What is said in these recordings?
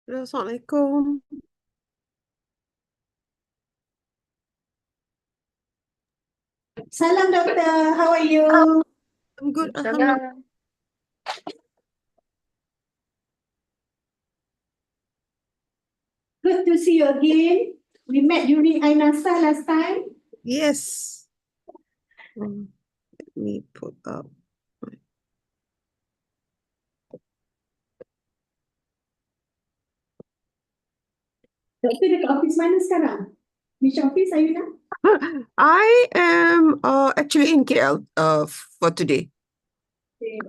Assalamualaikum. Salam doctor, how are you? I'm good, alhamdulillah. Salam. Good to see you again. We met during Ainasa last time. Yes. Let me put up. Doktor dekat office mana sekarang? Which office are you now? I am actually in KL for today. Okay.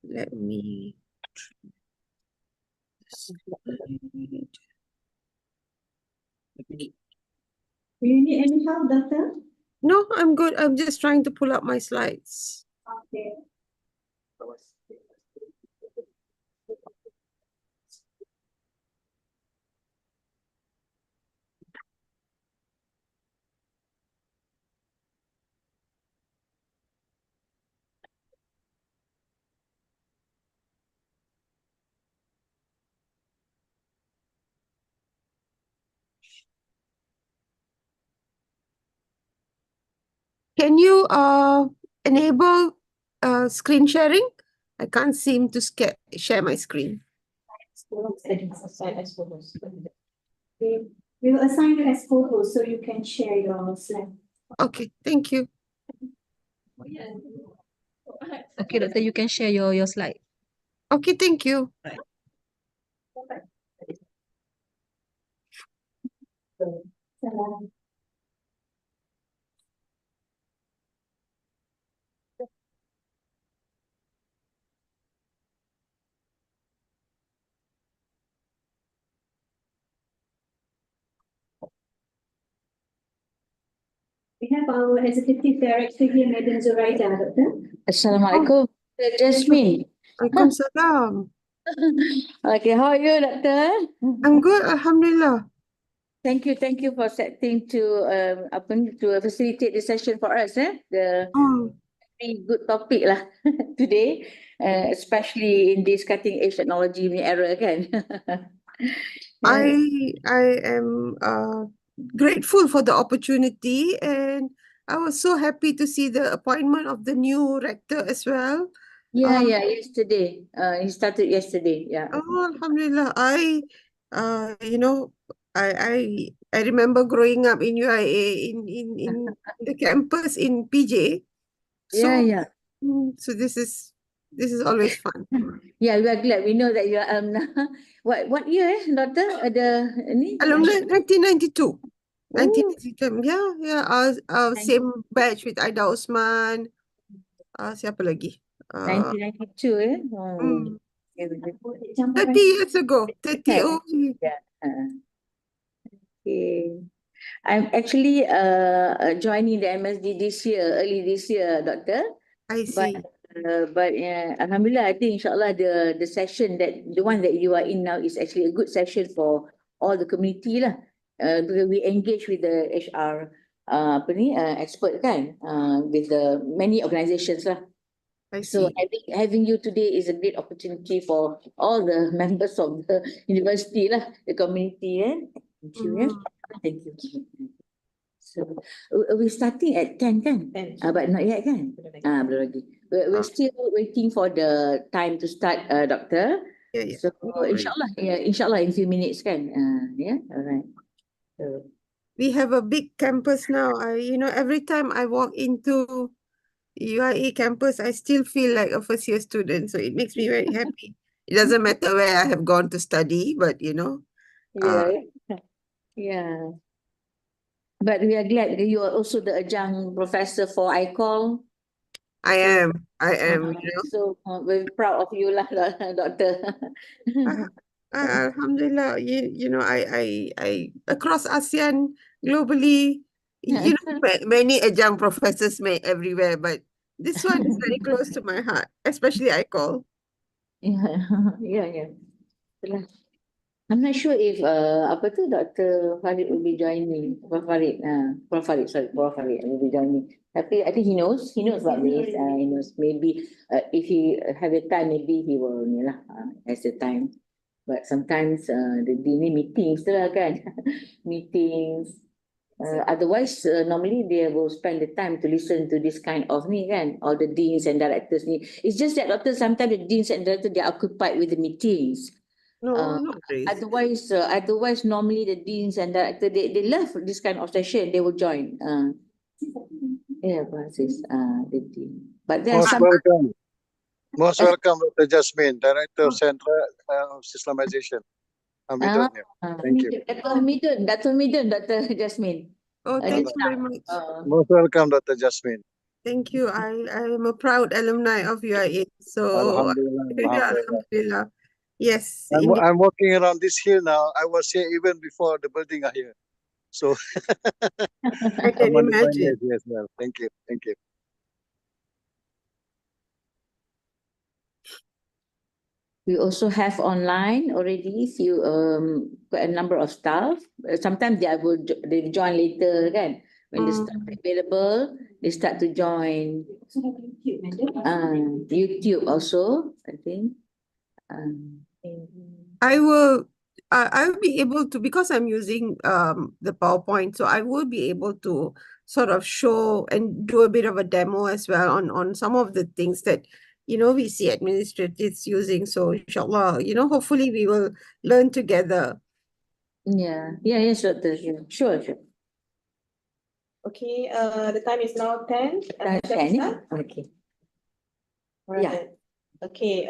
Let me try this slide. Do you need any help, doctor? No, I'm good. I'm just trying to pull up my slides. Okay. Can you enable screen sharing? I can't seem to share my screen. Okay. We will assign you as photos so you can share your slide. Okay, thank you. Okay, doctor, you can share your slide. Okay, thank you. Salam. We have our executive director here, Madam Zoraida, doctor. Assalamualaikum, Dr. Jasmine. Waalaikumsalam. Okay, how are you, doctor? I'm good, alhamdulillah. Thank you for accepting to facilitate the session for us. The Oh, very good topic lah today, especially in this cutting edge technology punya era kan. I am grateful for the opportunity, and I was so happy to see the appointment of the new rector as well. Yeah, yesterday. He started yesterday. Yeah. Oh, alhamdulillah. You know, I remember growing up in UIA in the campus in PJ. So Yeah. so this is always fun. Yeah, we are glad. We know that you are what year, doctor? Ni? Alumni 1992. Oh, 1992. Yeah. Same batch with Aida Osman. Siapa lagi? 1992, Mm, Jump 30 years ago. 30. Oh, Yeah. Okay. I'm actually joining the MSD this year, early this year, doctor. I But see. Alhamdulillah, I think inshallah the session the one that you are in now is actually a good session for all the community lah. Because we engage with the HR expert kan, with the many organizations lah. I So see. having you today is a great opportunity for all the members of the university lah, the community. Thank you. Mhm. Thank you. So we're starting at 10 kan? 10. But not yet kan? Belum lagi. We're still waiting for the time to start, doctor. Yeah. So No worries. inshallah in few minutes kan? Alright. So, We have a big campus now. Every time I walk into UIA campus, I still feel like a first year student. So it makes me very happy. It doesn't matter where I have gone to study, but yeah. Yeah. But we are glad that you are also the adjunct professor for ICOL. I So, am. so we're proud of you lah, doctor. Alhamdulillah, I across ASEAN, globally, many adjunct professors everywhere, but this one is very close to my heart, especially I call. Yeah. Itulah. I'm not sure if apa tu Dr. Farid will be joining. Prof Farid, Prof Farid will be joining. Tapi I think he knows about this. He knows maybe if he have the time, maybe he will ni lah has the time. But sometimes the ni meetings tu lah kan, meetings. Otherwise, normally they will spend the time to listen to this kind of ni kan, all the deans and directors ni. It's just that doctor sometimes the deans and directors they are occupied with the meetings. No, no worries. Otherwise, normally the deans and director they love this kind of session. They will join. Yeah, Francis. The dean. But there are Most some. welcome. Most welcome, Dr. Jasmine, Director of Central Islamization. Hamidun. Thank you. Dr. Hamidun, Dr. Jasmine. Oh, thank you very much. Most welcome, Dr. Jasmine. Thank you. I am a proud alumni of UIA. So Alhamdulillah. Alhamdulillah. Yes. I'm walking around this hill now. I was here even before the building are here. So I can I'm on the imagine. pioneers here as well. Thank you. Thank you. We also have online already quite a number of staff. Sometimes they join later kan. When the staff available, they start to join. YouTube also, I think. I will be able to, because I'm using the PowerPoint, so I will be able to sort of show and do a bit of a demo as well on some of the things that we see administrators using. So inshallah, hopefully we will learn together. Yeah, yes, Doctor. Sure. Okay, the time is now 10. 10. Okay. Right. Yeah. Okay,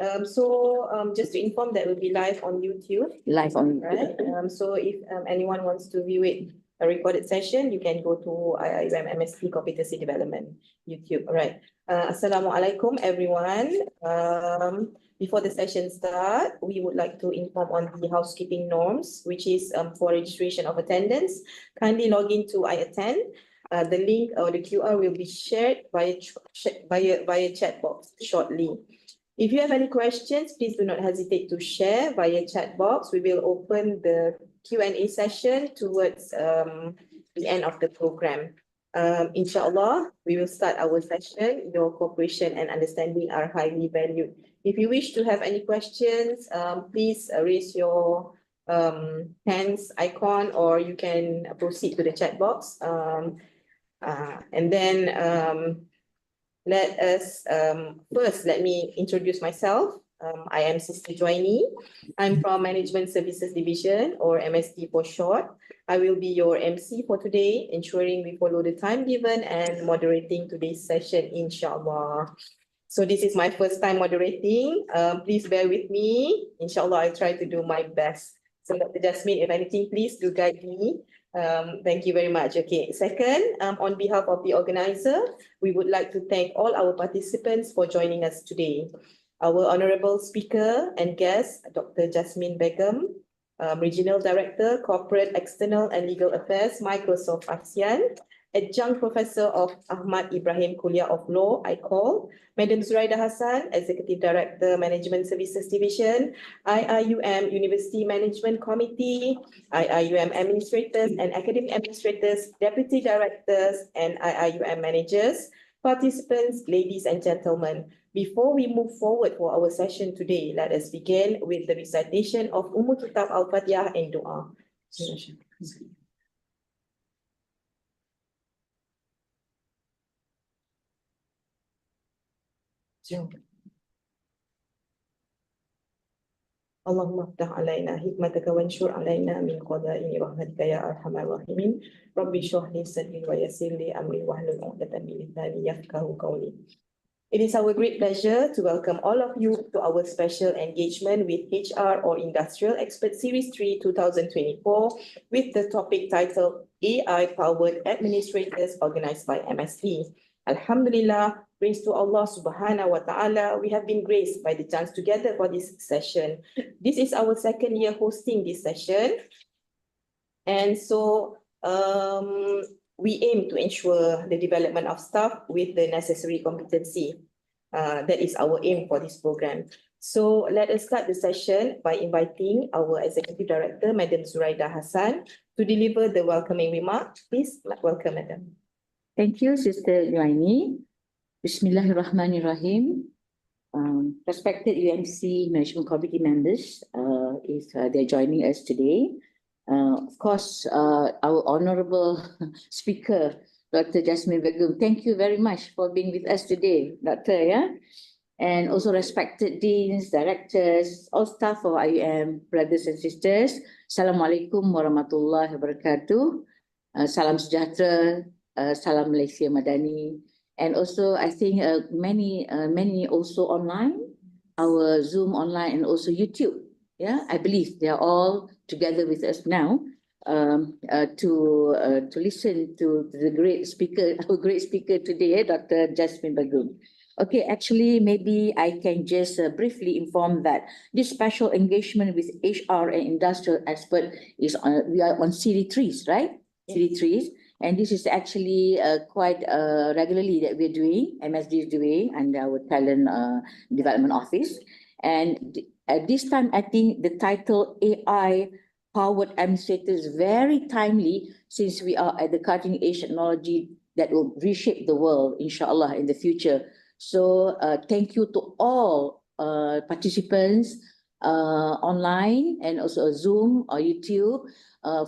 just to inform that we'll be live on YouTube. Live on. Right. So if anyone wants to view it, a recorded session, you can go to IIUM MSP Competency Development YouTube. Right. Assalamualaikum everyone. Before the session start, we would like to inform on the housekeeping norms, which is for registration of attendance. Kindly log in to iAttend. The link or the QR will be shared via chat box shortly. If you have any questions, please do not hesitate to share via chat box. We will open the Q&A session towards the end of the program. Inshallah, we will start our session. Your cooperation and understanding are highly valued. If you wish to have any questions, please raise your hands icon, or you can proceed to the chat box. And then first, let me introduce myself. I am Sister Joini. I'm from Management Services Division, or MSD for short. I will be your MC for today, ensuring we follow the time given and moderating today's session, inshallah. So this is my first time moderating. Please bear with me. Inshallah, I'll try to do my best. So Dr. Jasmine, if anything, please do guide me. Thank you very much. Okay, second, on behalf of the organizer, we would like to thank all our participants for joining us today. Our honorable speaker and guest, Dr. Jasmine Begum, Regional Director, Corporate, External and Legal Affairs, Microsoft ASEAN, Adjunct Professor of Ahmad Ibrahim Kuliah of Law, ICOL, Madam Zuraida Hassan, Executive Director, Management Services Division, IIUM University Management Committee, IIUM Administrators and Academic Administrators, Deputy Directors, and IIUM Managers, participants, ladies and gentlemen. Before we move forward for our session today, let us begin with the recitation of Kitab Al-Fatihah and Dua. Allahumma ftah alayna hikmataka wanshur alayna min qada'i rahmatika ya arhamar rahimin. Rabbi shrah li sadri wa yassir li amri wahlul 'uqdatam min lisani yafqahu qawli. It is our great pleasure to welcome all of you to our special engagement with HR or Industrial Expert Series 3 2024 with the topic titled AI-Powered Administrators organized by MSP. Alhamdulillah, praise to Allah subhanahu wa ta'ala. We have been graced by the chance together for this session. This is our second year hosting this session. And so we aim to ensure the development of staff with the necessary competency. That is our aim for this program. So let us start the session by inviting our Executive Director, Madam Zuraida Hassan, to deliver the welcoming remark. Please welcome, Madam. Thank you, Sister Joanie. Bismillahirrahmanirrahim. Respected UMC Management Committee members, if they're joining us today. Of course, our Honorable Speaker, Dr. Jasmine Begum, thank you very much for being with us today, Doctor. Yeah? And also respected deans, directors, all staff of IUM, brothers and sisters. Assalamualaikum warahmatullahi wabarakatuh. Salam sejahtera, salam Malaysia Madani. And also, I think many also online, our Zoom online and also YouTube. Yeah, I believe they are all together with us now to listen to the great speaker, our great speaker today, Dr. Jasmine Begum. Okay, actually, maybe I can just briefly inform that this special engagement with HR and industrial expert is we are on Series 3, right? Series 3. And this is actually quite regularly that we're doing, MSD is doing, and our talent development office. And at this time, I think the title AI-powered administrator is very timely since we are at the cutting edge technology that will reshape the world, inshallah, in the future. So thank you to all participants online and also Zoom or YouTube.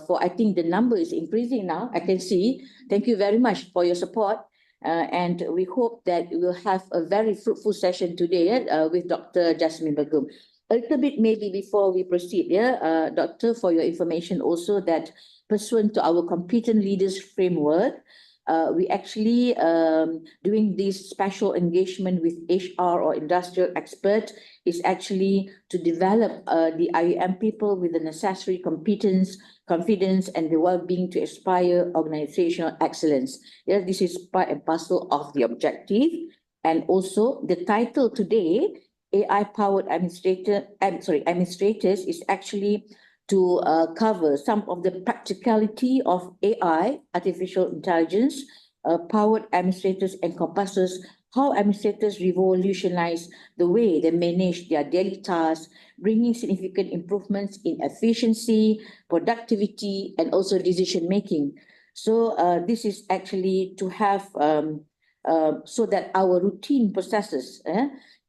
For I think the number is increasing now. I can see. Thank you very much for your support. And we hope that we will have a very fruitful session today with Dr. Jasmine Begum. A little bit maybe before we proceed, Doctor, for your information also that pursuant to our competent leaders framework, we actually doing this special engagement with HR or industrial expert is actually to develop the IUM people with the necessary competence, confidence, and the well-being to aspire organizational excellence. Yeah, this is part and parcel of the objective. And also the title today, AI-powered administrators, is actually to cover some of the practicality of AI, artificial intelligence, powered administrators encompasses how administrators revolutionize the way they manage their daily tasks, bringing significant improvements in efficiency, productivity, and also decision-making. So this is actually to have, so that our routine processes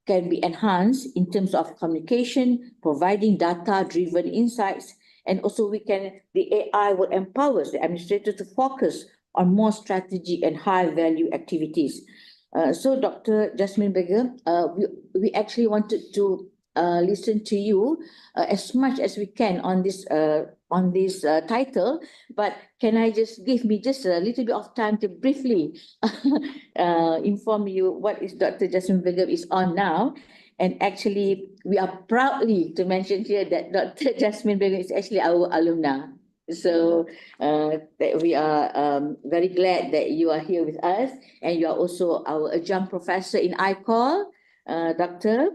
can be enhanced in terms of communication, providing data-driven insights, and also the AI will empower the administrator to focus on more strategy and high-value activities. So, Dr. Jasmine Begum, we actually wanted to listen to you as much as we can on this title, but can I just give me just a little bit of time to briefly inform you what is Dr. Jasmine Begum is on now? And actually, we are proudly to mention here that Dr. Jasmine Begum is actually our alumna. So that we are very glad that you are here with us, and you are also our adjunct professor in ICOL, Doctor.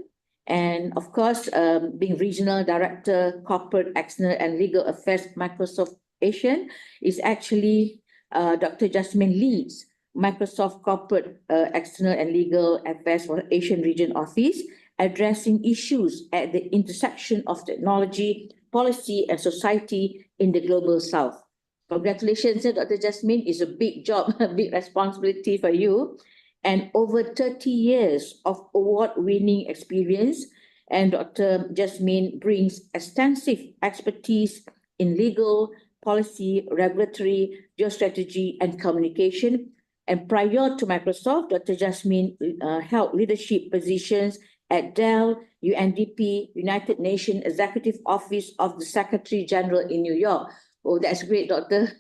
And of course, being Regional Director, Corporate External and Legal Affairs, Microsoft Asian, is actually Dr. Jasmine leads Microsoft Corporate External and Legal Affairs for Asian Region Office, addressing issues at the intersection of technology, policy, and society in the Global South. Congratulations, Dr. Jasmine. It's a big job, a big responsibility for you. And over 30 years of award-winning experience, and Dr. Jasmine brings extensive expertise in legal, policy, regulatory, geostrategy, and communication. And prior to Microsoft, Dr. Jasmine held leadership positions at Dell, UNDP, United Nations Executive Office of the Secretary General in New York. Oh, that's great, Doctor.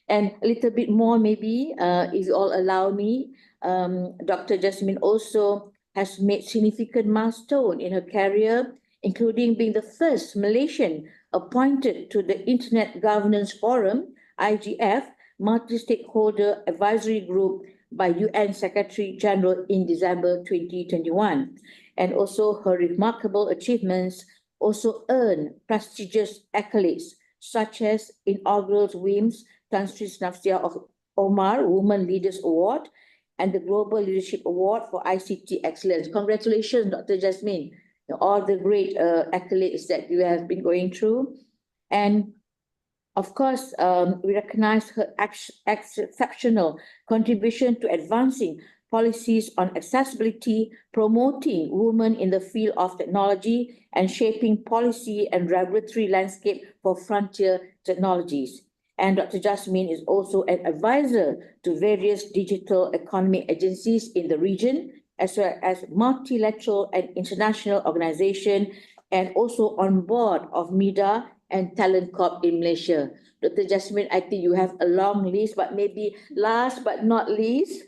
And a little bit more, maybe, if you all allow me, Dr. Jasmine also has made significant milestone in her career, including being the first Malaysian appointed to the Internet Governance Forum, IGF, Multi-Stakeholder Advisory Group by UN Secretary General in December 2021. And also her remarkable achievements also earn prestigious accolades, such as inaugural WIMS Tan Sri Nafsia of Omar Women Leaders Award and the Global Leadership Award for ICT Excellence. Congratulations, Dr. Jasmine. all the great accolades that you have been going through. And of course, we recognize her exceptional contribution to advancing policies on accessibility, promoting women in the field of technology, and shaping policy and regulatory landscape for frontier technologies. And Dr. Jasmine is also an advisor to various digital economy agencies in the region, as well as multilateral and international organizations, and also on board of MIDA and Talent Corp in Malaysia. Dr. Jasmine, I think you have a long list, but maybe last but not least,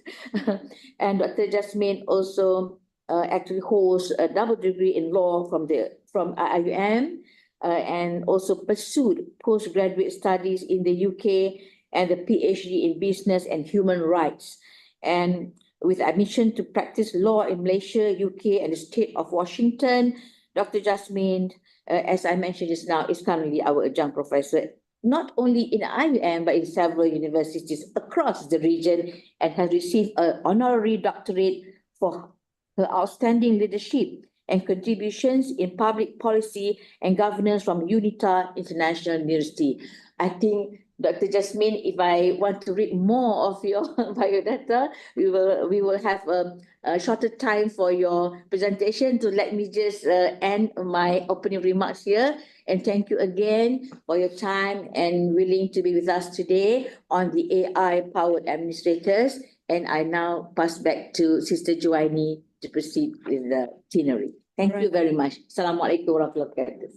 and Dr. Jasmine also actually holds a double degree in law from IUM, and also pursued postgraduate studies in the UK and a PhD in business and human rights. And with admission to practice law in Malaysia, UK, and the state of Washington, Dr. Jasmine, as I mentioned just now, is currently our adjunct professor, not only in IUM, but in several universities across the region, and has received an honorary doctorate for her outstanding leadership and contributions in public policy and governance from UNITA International University. I think, Dr. Jasmine, if I want to read more of your biodata, we will have a shorter time for your presentation. So let me just end my opening remarks here. And thank you again for your time and willing to be with us today on the AI-powered administrators. And I now pass back to Sister Juwaini to proceed with the itinerary. Thank you very much. Assalamualaikum warahmatullahi wabarakatuh.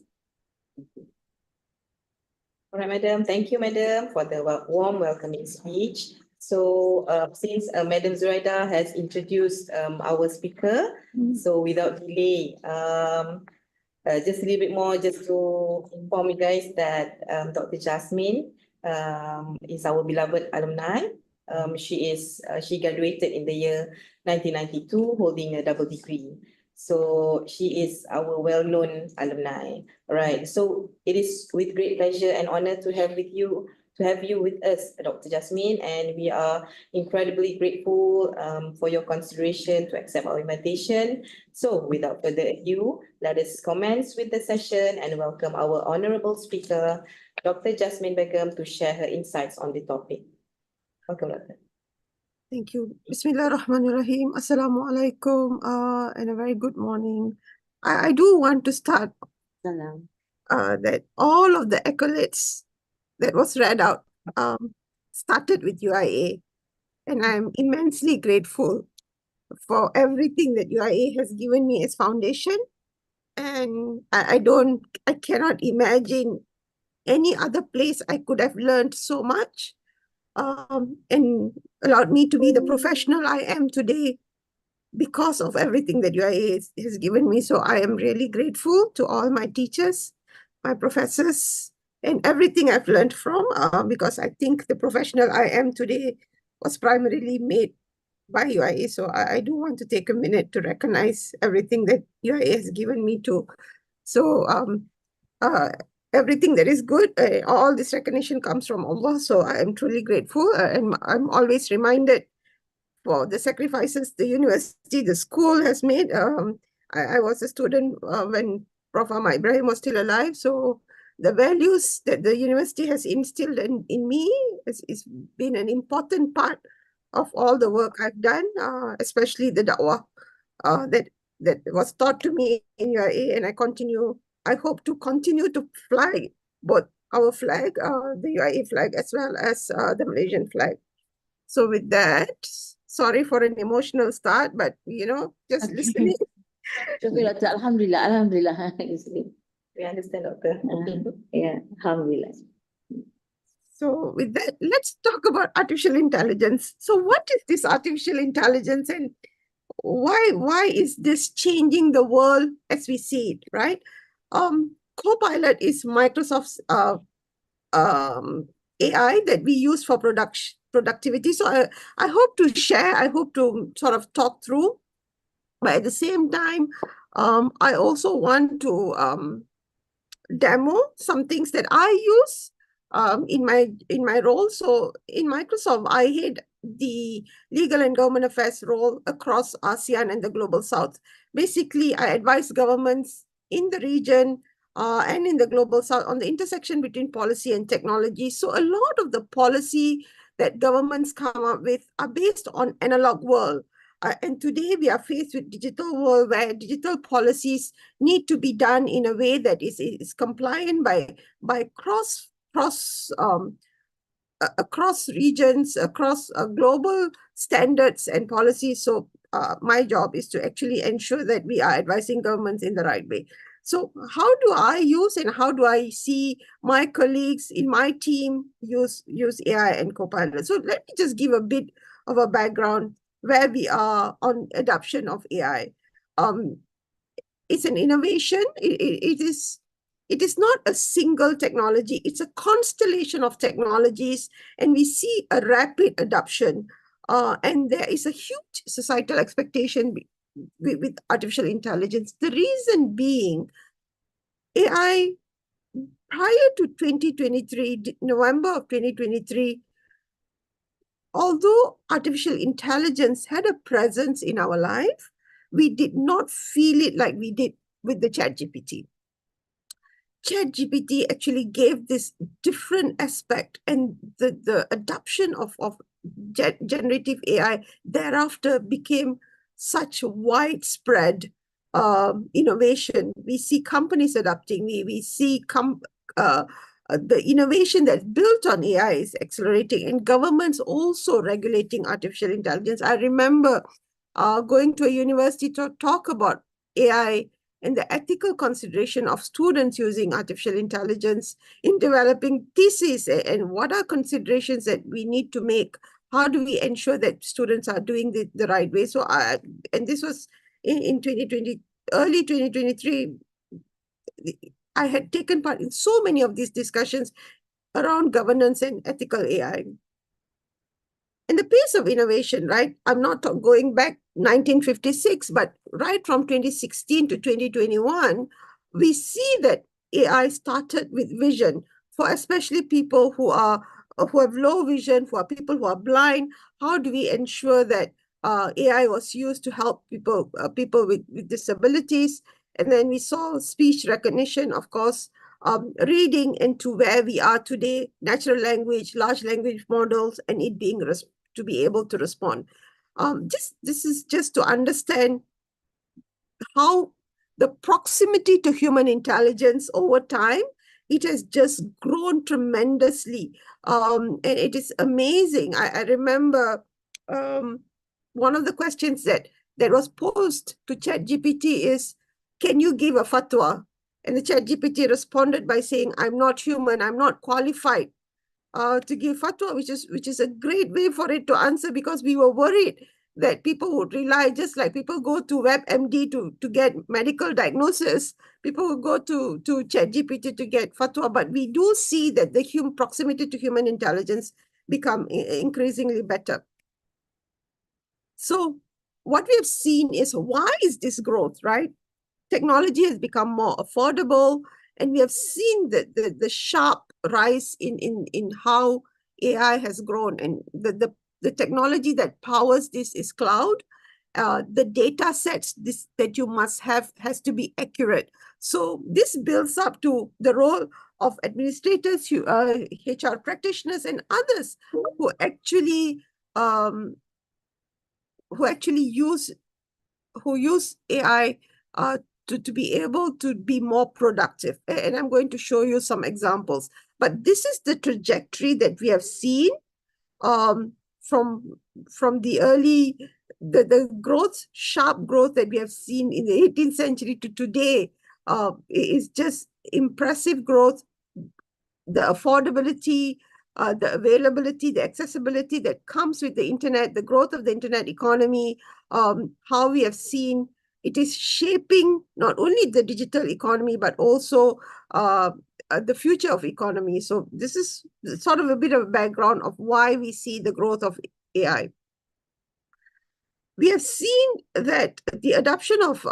All right, Madam. Thank you, Madam, for the warm welcoming speech. So since Madam Zuraida has introduced our speaker, so without delay, just a little bit more just to inform you guys that Dr. Jasmine is our beloved alumni. She graduated in the year 1992, holding a double degree. So she is our well-known alumni. All right. So it is with great pleasure and honor to have you with us, Dr. Jasmine, and we are incredibly grateful for your consideration to accept our invitation. So without further ado, let us commence with the session and welcome our honorable speaker, Dr. Jasmine Begum, to share her insights on the topic. Welcome, Doctor. Thank you. Bismillahirrahmanirrahim. Assalamualaikum, and a very good morning. I do want to start Salam. that all of the accolades that was read out started with UIA, and I'm immensely grateful for everything that UIA has given me as foundation. And I cannot imagine any other place I could have learned so much and allowed me to be the professional I am today because of everything that UIA has given me. So I am really grateful to all my teachers, my professors, and everything I've learned from, because I think the professional I am today was primarily made by UIA. So I do want to take a minute to recognize everything that UIA has given me too. So everything that is good, all this recognition comes from Allah. So I am truly grateful, and I'm always reminded for the sacrifices the university, the school has made. I was a student when Prof. Ahmad Ibrahim was still alive. So the values that the university has instilled in me has been an important part of all the work I've done, especially the da'wah that was taught to me in UIA, and I hope to continue to fly both our flag, the UIA flag, as well as the Malaysian flag. So with that, sorry for an emotional start, but just listening. Alhamdulillah, Alhamdulillah. We understand, Doctor. Yeah, Alhamdulillah. So with that, let's talk about artificial intelligence. So what is this artificial intelligence, and why is this changing the world as we see it, right? Copilot is Microsoft's AI that we use for productivity. So I hope to share, I hope to sort of talk through, but at the same time, I also want to demo some things that I use in my role. So in Microsoft, I head the legal and government affairs role across ASEAN and the Global South, basically, I advise governments in the region and in the global south on the intersection between policy and technology. So a lot of the policy that governments come up with are based on analog world. And today we are faced with digital world where digital policies need to be done in a way that is compliant by across regions, across global standards and policies. So my job is to actually ensure that we are advising governments in the right way. So how do I use and how do I see my colleagues in my team use AI and Copilot? So let me just give a bit of a background where we are on adoption of AI. It's an innovation. It is not a single technology. It's a constellation of technologies, and we see a rapid adoption. And there is a huge societal expectation with artificial intelligence. The reason being, AI, prior to 2023, November of 2023, although artificial intelligence had a presence in our life, we did not feel it like we did with the ChatGPT. ChatGPT actually gave this different aspect, and the adoption of generative AI thereafter became such widespread innovation. We see companies adopting, we see the innovation that's built on AI is accelerating, and governments also regulating artificial intelligence. I remember going to a university to talk about AI and the ethical consideration of students using artificial intelligence in developing theses, and what are considerations that we need to make. How do we ensure that students are doing the right way? So, and this was in 2020, early 2023, I had taken part in so many of these discussions around governance and ethical AI. And the pace of innovation, right? I'm not going back 1956, but right from 2016 to 2021, we see that AI started with vision for especially people who have low vision, for people who are blind. How do we ensure that AI was used to help people with disabilities? And then we saw speech recognition, of course, reading, into where we are today, natural language, large language models, and it being to be able to respond. This is just to understand how the proximity to human intelligence over time, it has just grown tremendously. And it is amazing. I remember one of the questions that was posed to ChatGPT is, can you give a fatwa? And the ChatGPT responded by saying, I'm not human, I'm not qualified to give fatwa, which is a great way for it to answer, because we were worried that people would rely, just like people go to WebMD to get medical diagnosis, people would go to ChatGPT to get fatwa. But we do see that the proximity to human intelligence become increasingly better. So what we have seen is, why is this growth, right? Technology has become more affordable, and we have seen the sharp rise in how AI has grown. And the technology that powers this is cloud. The data sets that you must have has to be accurate. So this builds up to the role of administrators, HR practitioners, and others who actually use AI to be able to be more productive. And I'm going to show you some examples. But this is the trajectory that we have seen from the early, the growth, sharp growth that we have seen in the 18th century to today is just impressive growth. The affordability, the availability, the accessibility that comes with the internet, the growth of the internet economy, how we have seen it is shaping not only the digital economy, but also the future of economy. So this is sort of a bit of a background of why we see the growth of AI. We have seen that the adoption of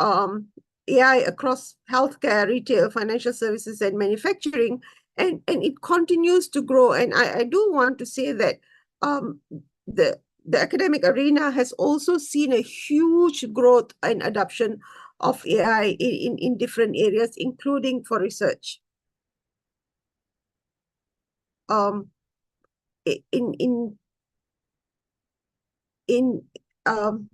AI across healthcare, retail, financial services, and manufacturing, and it continues to grow. And I do want to say that the academic arena has also seen a huge growth and adoption of AI in different areas, including for research. I- in in in um,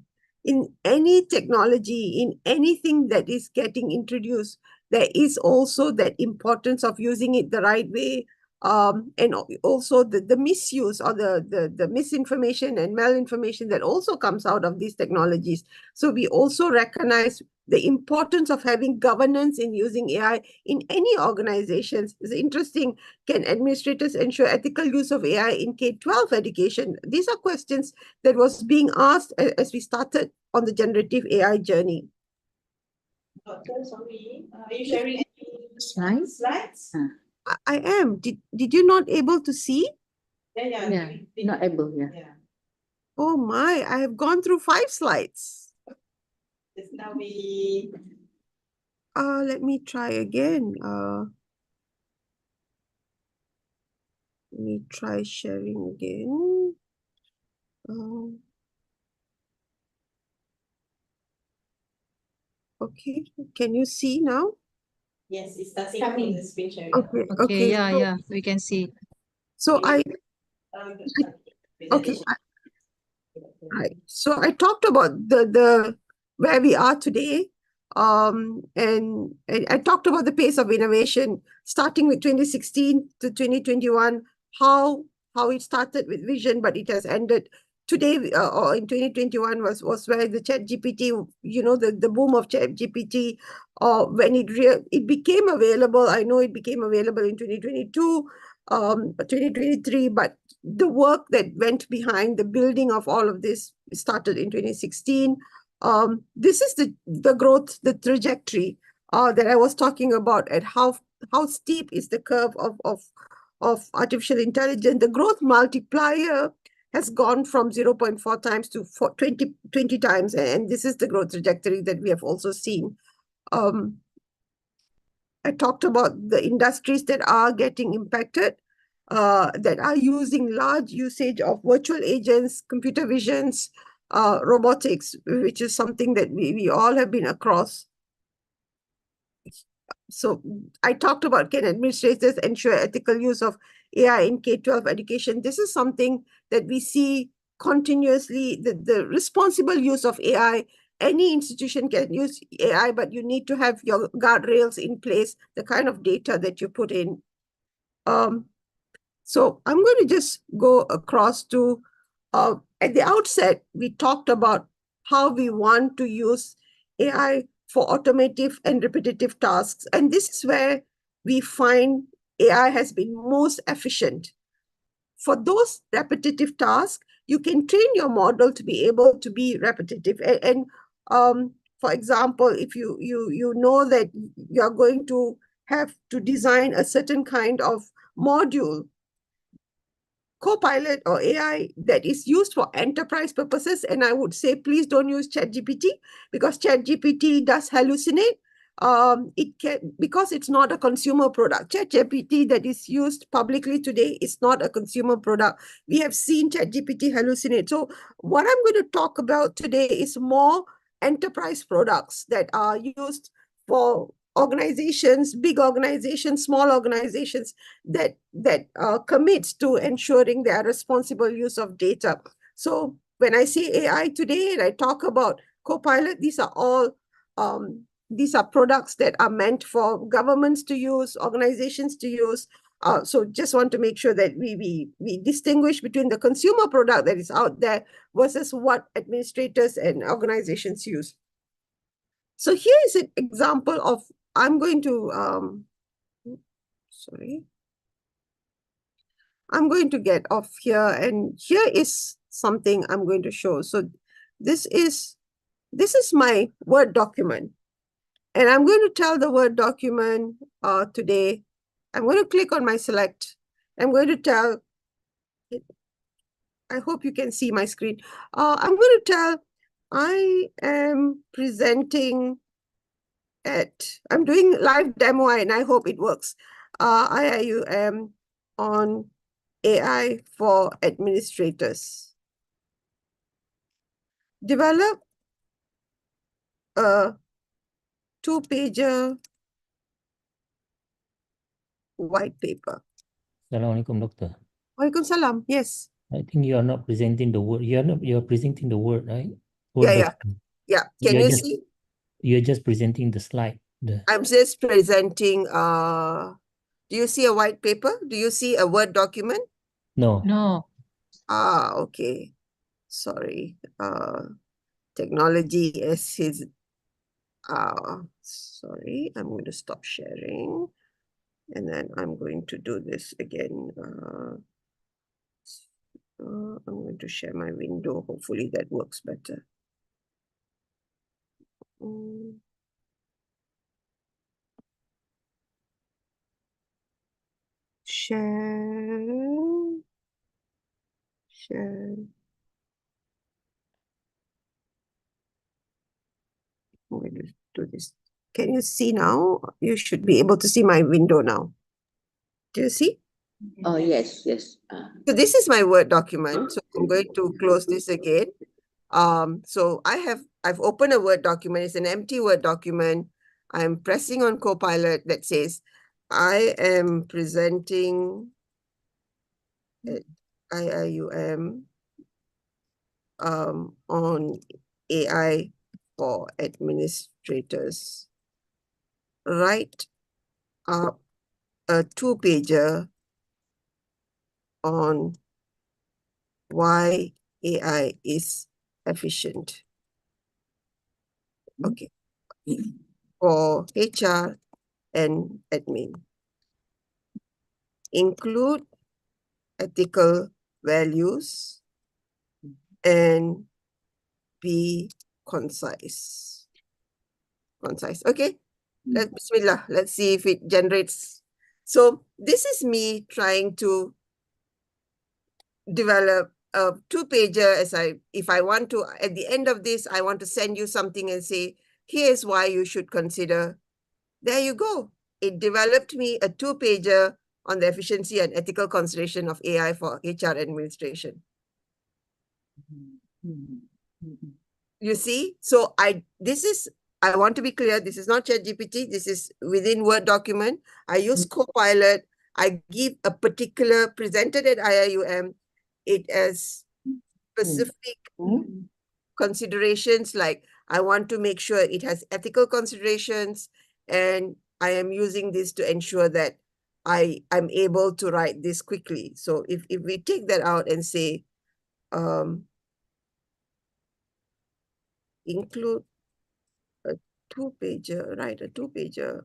in any technology, in anything that is getting introduced, there is also that importance of using it the right way, and also the misuse or the misinformation and malinformation that also comes out of these technologies. So we also recognize the importance of having governance in using AI in any organizations. It's interesting. Can administrators ensure ethical use of AI in K-12 education? These are questions that was being asked as we started on the generative AI journey. Doctor, sorry, are you sharing any Slides? slides? I am. Did you not able to see? Yeah, not able, yeah. Yeah. Oh my, I have gone through 5 slides. Just now we Let me try again. Let me try sharing again. Okay, can you see now? yes, it's starting from the screen sharing. Okay, Okay, yeah, we can see. So I Presentation. Right. So I talked about the where we are today, and I talked about the pace of innovation, starting with 2016 to 2021, how it started with vision, but it has ended today, or in 2021 was where the Chat GPT, the boom of Chat GPT, when it became available. I know it became available in 2022, 2023, but the work that went behind the building of all of this started in 2016. This is the growth, the trajectory that I was talking about, and how steep is the curve of artificial intelligence. The growth multiplier has gone from 0.4 times to 20 times, and this is the growth trajectory that we have also seen. I talked about the industries that are getting impacted, that are using large usage of virtual agents, computer visions, robotics, which is something that we all have been across. So I talked about, can administrators ensure ethical use of AI in K-12 education? This is something that we see continuously, the responsible use of AI. Any institution can use AI, but you need to have your guardrails in place, the kind of data that you put in. So I'm going to just go across to, at the outset, we talked about how we want to use AI for automative and repetitive tasks. And this is where we find AI has been most efficient. For those repetitive tasks, you can train your model to be able to be repetitive. And for example, if you know that you're going to have to design a certain kind of module, Copilot or AI that is used for enterprise purposes, and I would say please don't use ChatGPT, because ChatGPT does hallucinate. It can, because it's not a consumer product. ChatGPT that is used publicly today is not a consumer product. We have seen ChatGPT hallucinate. So what I'm going to talk about today is more enterprise products that are used for organizations, big organizations, small organizations, that commits to ensuring their responsible use of data. So when I say AI today and I talk about Copilot, these are all these are products that are meant for governments to use, organizations to use. So just want to make sure that we distinguish between the consumer product that is out there versus what administrators and organizations use. So here is an example of, I'm going to, sorry. I'm going to get off here, and here is something I'm going to show. So this is my Word document, and I'm going to tell the Word document today. I'm going to click on my select. I'm going to tell, I hope you can see my screen. I'm going to tell, I am presenting I'm doing live demo, and I hope it works. IIUM on AI for administrators. Develop a two-pager white paper. Assalamualaikum, Doctor. Waalaikumsalam. Yes. I think you are not presenting the word. You are presenting the word, right? Yeah, Word yeah. document. Yeah. Can You're you just see? you're just presenting the slide. I'm just presenting, do you see a white paper? Do you see a Word document? No. No. Ah, okay. Sorry. Technology is his, sorry, I'm going to stop sharing. And then I'm going to do this again. I'm going to share my window. Hopefully that works better. Share. Share. I'm going to do this. Can you see now? You should be able to see my window now. Do you see? Oh, yes, yes. So this is my Word document. So I'm going to close this again. So I've opened a Word document. It's an empty Word document. I'm pressing on Copilot that says, I am presenting at IIUM on AI for administrators. Write up a two-pager on why AI is efficient. Okay. For HR and admin. Include ethical values and be concise. Concise. Okay. Bismillah. Let's see if it generates. So this is me trying to develop a two-pager if I want to, at the end of this, I want to send you something and say, here's why you should consider. There you go. It developed me a two-pager on the efficiency and ethical consideration of AI for HR administration. You see? So I want to be clear, this is not ChatGPT, this is within Word document. I use Copilot. I give a particular, presented at IIUM, it as specific considerations, like I want to make sure it has ethical considerations, and I am using this to ensure that I'm able to write this quickly. So if we take that out and say, include a two-pager, write a two-pager,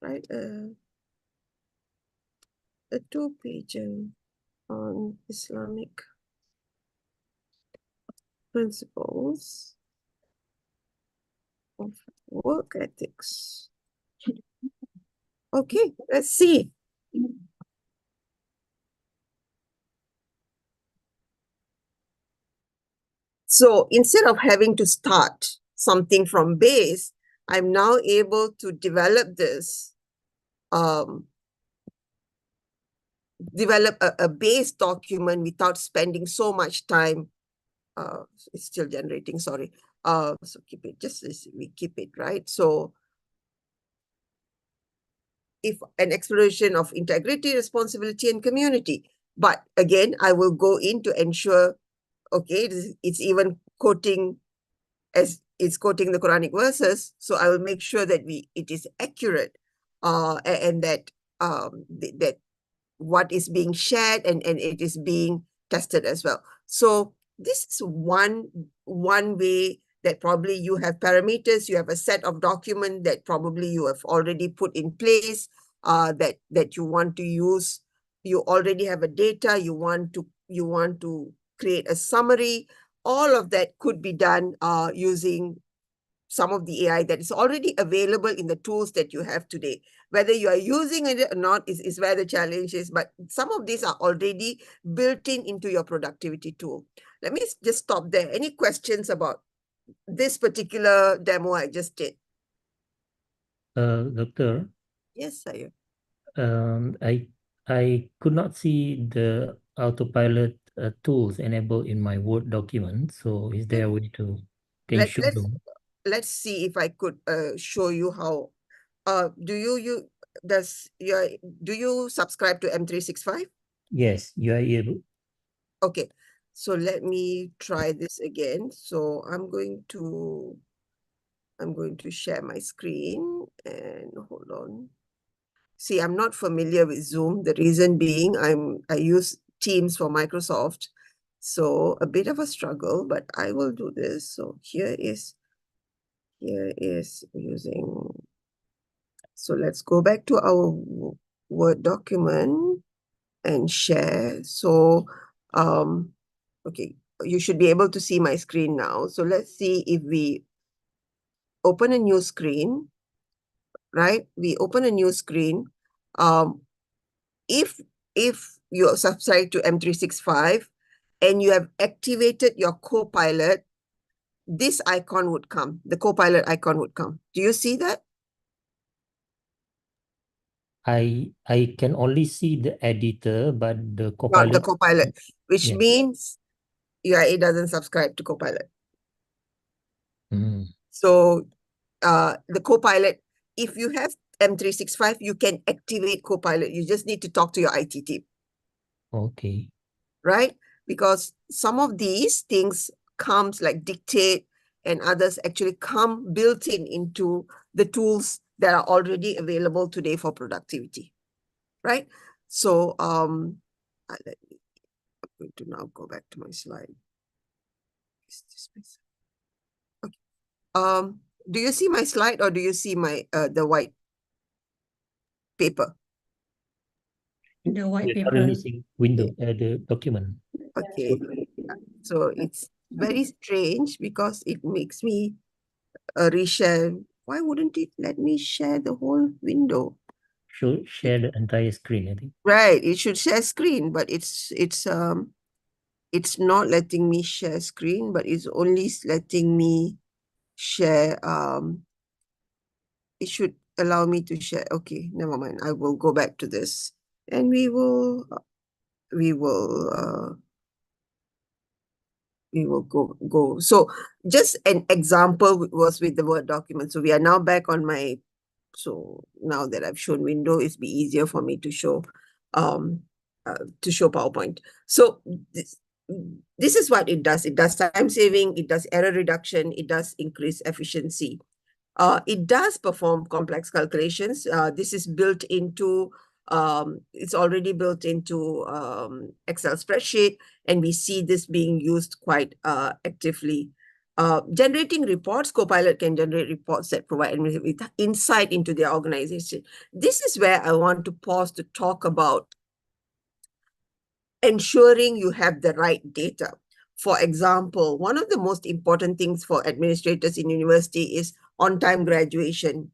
write a two-pager on Islamic principles of work ethics. Okay, let's see. So instead of having to start something from base, I'm now able to develop this, develop a base document without spending so much time. It's still generating, sorry. So keep it, just as we keep it, right? So if an exploration of integrity, responsibility, and community. But again, I will go in to ensure, okay, it's even quoting as it's quoting the Quranic verses. So I will make sure that it is accurate, and that that what is being shared and it is being tested as well. So this is one way that probably you have parameters, you have a set of document that probably you have already put in place, that you want to use. You already have a data, you want to create a summary. All of that could be done using some of the AI that is already available in the tools that you have today. Whether you are using it or not is where the challenge is, but some of these are already built into your productivity tool. Let me just stop there. Any questions about this particular demo I just did? Doctor, Yes, Sayur. I could not see the autopilot tools enabled in my Word document. So is there a way to can you show them? let's see if I could show you how. Do you subscribe to M365? Yes, you are able. Okay, so let me try this again. So I'm going to share my screen and hold on. See, I'm not familiar with Zoom. The reason being I use Teams for Microsoft. So a bit of a struggle, but I will do this. So here is using. So let's go back to our Word document and share. So, okay, you should be able to see my screen now. So let's see if we open a new screen, right? We open a new screen. If you subscribe to M365 and you have activated your Copilot, this icon would come. The Copilot icon would come. Do you see that? I can only see the editor, but the Not the Copilot. Copilot, which Yeah. means it doesn't subscribe to Copilot. Mm, So the Copilot, if you have M365, you can activate Copilot. You just need to talk to your IT team, okay. right? Because some of these things comes like dictate and others actually come built into the tools that are already available today for productivity, right? So I'm going to now go back to my slide. Is this my slide? Okay. Do you see my slide or do you see my the white paper? The white We're paper. currently seeing window, the document. Okay. So it's very strange because it makes me reshare. Why wouldn't it let me share the whole window? Should share the entire screen, I think. Right, it should share screen, but it's not letting me share screen, but it's only letting me share. It should allow me to share. Okay, never mind. I will go back to this, and we will go. So just an example was with the Word document. So we are now back on my, so now that I've shown window, it's be easier for me to show PowerPoint. So this is what it does. It does time saving, it does error reduction, it does increase efficiency. It does perform complex calculations. This is built into, it's already built into Excel spreadsheet, and we see this being used quite actively. Generating reports, Copilot can generate reports that provide administrators with insight into their organization. This is where I want to pause to talk about ensuring you have the right data. For example, one of the most important things for administrators in university is on-time graduation.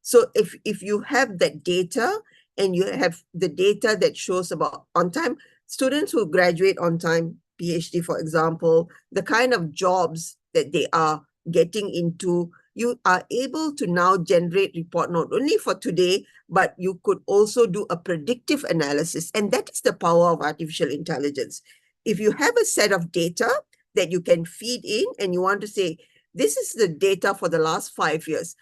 So if you have that data and you have the data that shows about on-time, students who graduate on time, PhD, for example, the kind of jobs that they are getting into, you are able to now generate report not only for today, but you could also do a predictive analysis. And that is the power of artificial intelligence. If you have a set of data that you can feed in and you want to say, this is the data for the last 5 years,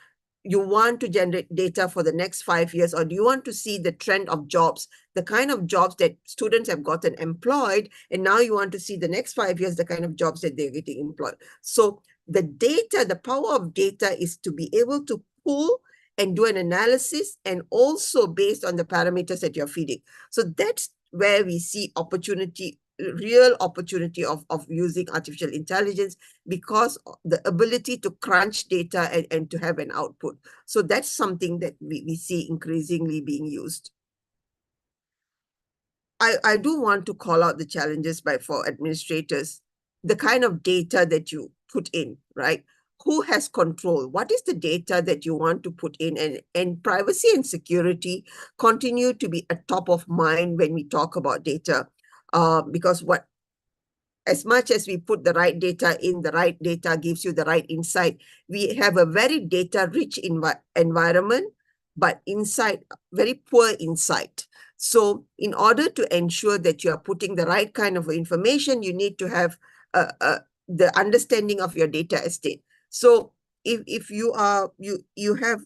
you want to generate data for the next 5 years, or do you want to see the trend of jobs, the kind of jobs that students have gotten employed, and now you want to see the next 5 years, the kind of jobs that they're getting employed. So the data, the power of data is to be able to pull and do an analysis, and also based on the parameters that you're feeding. So that's where we see opportunity, real opportunity of using artificial intelligence, because the ability to crunch data and to have an output. So that's something that we see increasingly being used. I do want to call out the challenges for administrators, the kind of data that you put in, right? Who has control? What is the data that you want to put in? And privacy and security continue to be a top of mind when we talk about data, because as much as we put the right data in, the right data gives you the right insight. We have a very data-rich environment, but very poor insight. So in order to ensure that you are putting the right kind of information, you need to have the understanding of your data estate. So if you have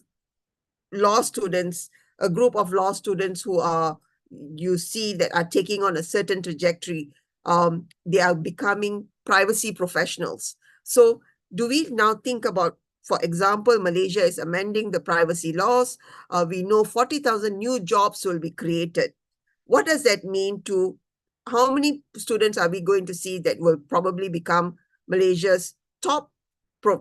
law students, a group of law students who are, you see that are taking on a certain trajectory, they are becoming privacy professionals. So do we now think about, for example, Malaysia is amending the privacy laws. We know 40,000 new jobs will be created. What does that mean to, how many students are we going to see that will probably become Malaysia's top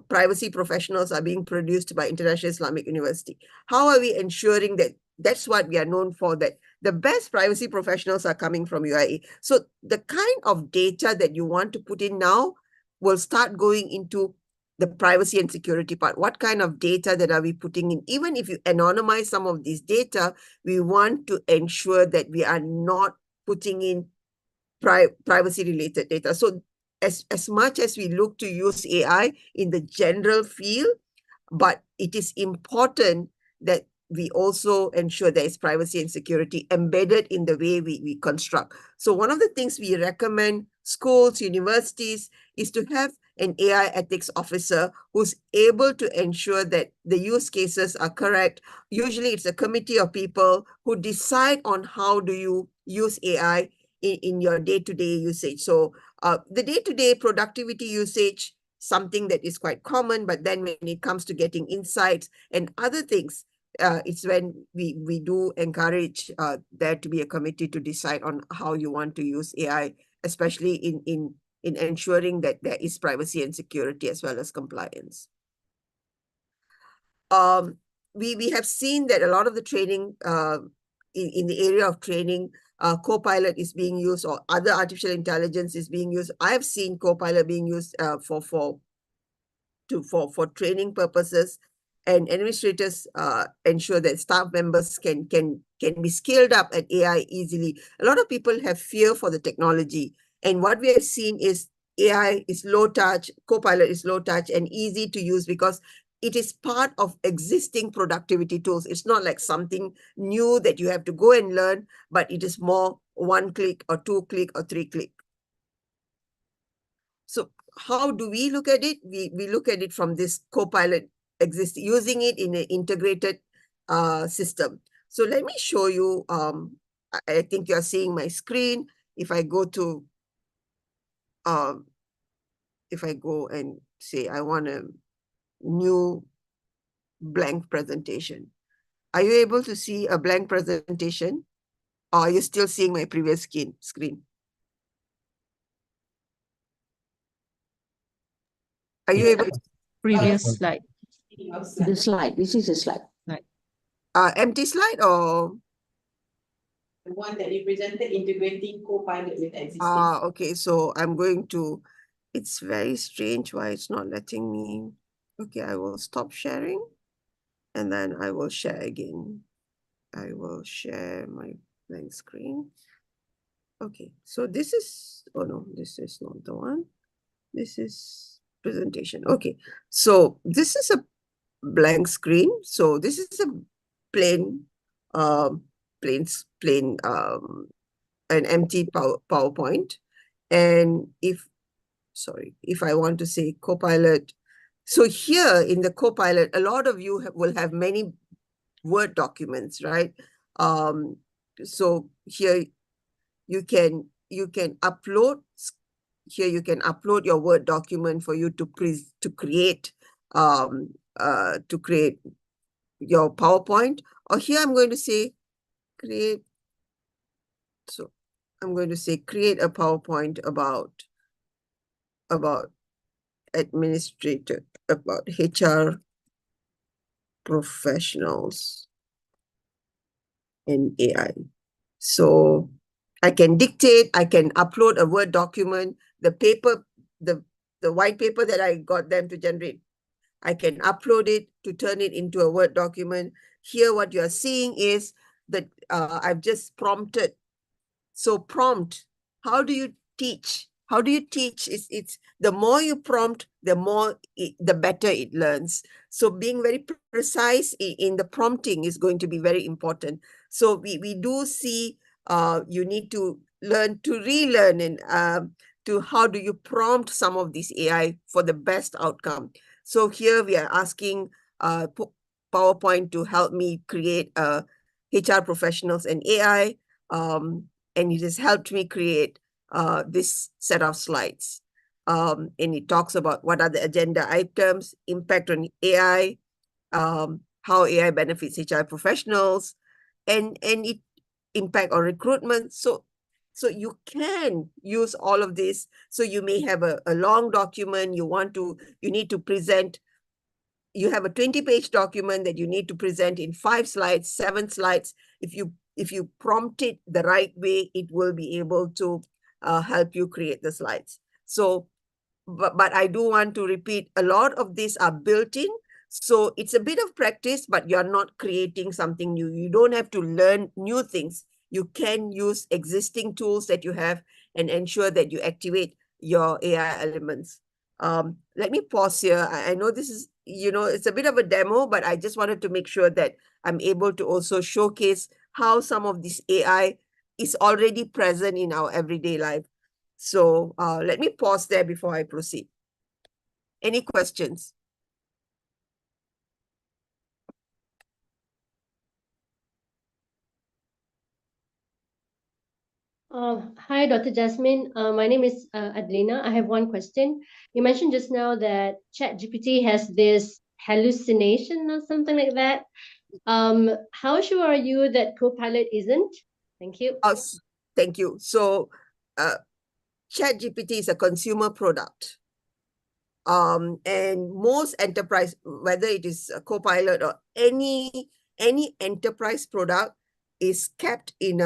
privacy professionals are being produced by International Islamic University? How are we ensuring that that's what we are known for, that the best privacy professionals are coming from UAE? So the kind of data that you want to put in now will start going into the privacy and security part. What kind of data that are we putting in? Even if you anonymize some of these data, we want to ensure that we are not putting in privacy related data. So as much as we look to use AI in the general field, but it is important that we also ensure there is privacy and security embedded in the way we construct. So one of the things we recommend schools, universities, is to have an AI ethics officer who's able to ensure that the use cases are correct. Usually it's a committee of people who decide on how do you use AI in your day-to-day usage. So the day-to-day productivity usage, something that is quite common, but then when it comes to getting insights and other things, it's when we do encourage there to be a committee to decide on how you want to use AI, especially in ensuring that there is privacy and security as well as compliance. We have seen that a lot of the training in the area of training, Copilot is being used, or other artificial intelligence is being used. I've seen Copilot being used for training purposes, and administrators ensure that staff members can be skilled up at AI easily. A lot of people have fear for the technology, and what we have seen is AI is low touch, Copilot is low touch and easy to use because it is part of existing productivity tools. It's not like something new that you have to go and learn, but it is more 1 click or 2 click or 3 click. So how do we look at it? We look at it from this Copilot using it in an integrated system. So let me show you, I think you're seeing my screen. If I go to, if I go and say, I want a new blank presentation. Are you able to see a blank presentation? Or are you still seeing my previous screen? Are you able to? Previous slide. The slide, this is a slide. Empty slide or? The one that you presented, integrating Copilot with existing. Okay, so I'm going to, it's very strange why it's not letting me. Okay, I will stop sharing and then I will share again. I will share my blank screen. Okay, so this is, oh no, this is not the one. This is presentation. Okay, so this is a blank screen. So this is a plain, an empty PowerPoint. And if I want to say Copilot, so here in the Copilot, a lot of you will have many Word documents, right? So here you can upload. Here you can upload your Word document for you to create your PowerPoint. Or here I'm going to say create. So I'm going to say create a PowerPoint about administrator, about HR professionals in AI. So I can dictate, I can upload a Word document, the paper, the white paper that I got them to generate. I can upload it to turn it into a Word document. Here, what you're seeing is that I've just prompted. So prompt, how do you teach? How do you teach? It's the more you prompt, the better it learns. So being very precise in the prompting is going to be very important. So we do see you need to learn to relearn and to how do you prompt some of these AI for the best outcome. So here we are asking PowerPoint to help me create HR professionals and AI, and it has helped me create this set of slides. And it talks about what are the agenda items, impact on AI, how AI benefits HR professionals, and it impact on recruitment. So you can use all of this. So you may have a long document you need to present. You have a 20-page document that you need to present in 5 slides, 7 slides. If you prompt it the right way, it will be able to help you create the slides. So, but I do want to repeat, a lot of these are built in. So it's a bit of practice, but you're not creating something new. You don't have to learn new things. You can use existing tools that you have and ensure that you activate your AI elements. Let me pause here. I know this is, it's a bit of a demo, but I just wanted to make sure that I'm able to also showcase how some of this AI is already present in our everyday life. So let me pause there before I proceed. Any questions? Hi, Dr. Jasmine. My name is Adrina. I have one question. You mentioned just now that ChatGPT has this hallucination or something like that. How sure are you that Copilot isn't? Thank you. Thank you. So ChatGPT is a consumer product. And most enterprise, whether it is a Copilot or any enterprise product, is kept in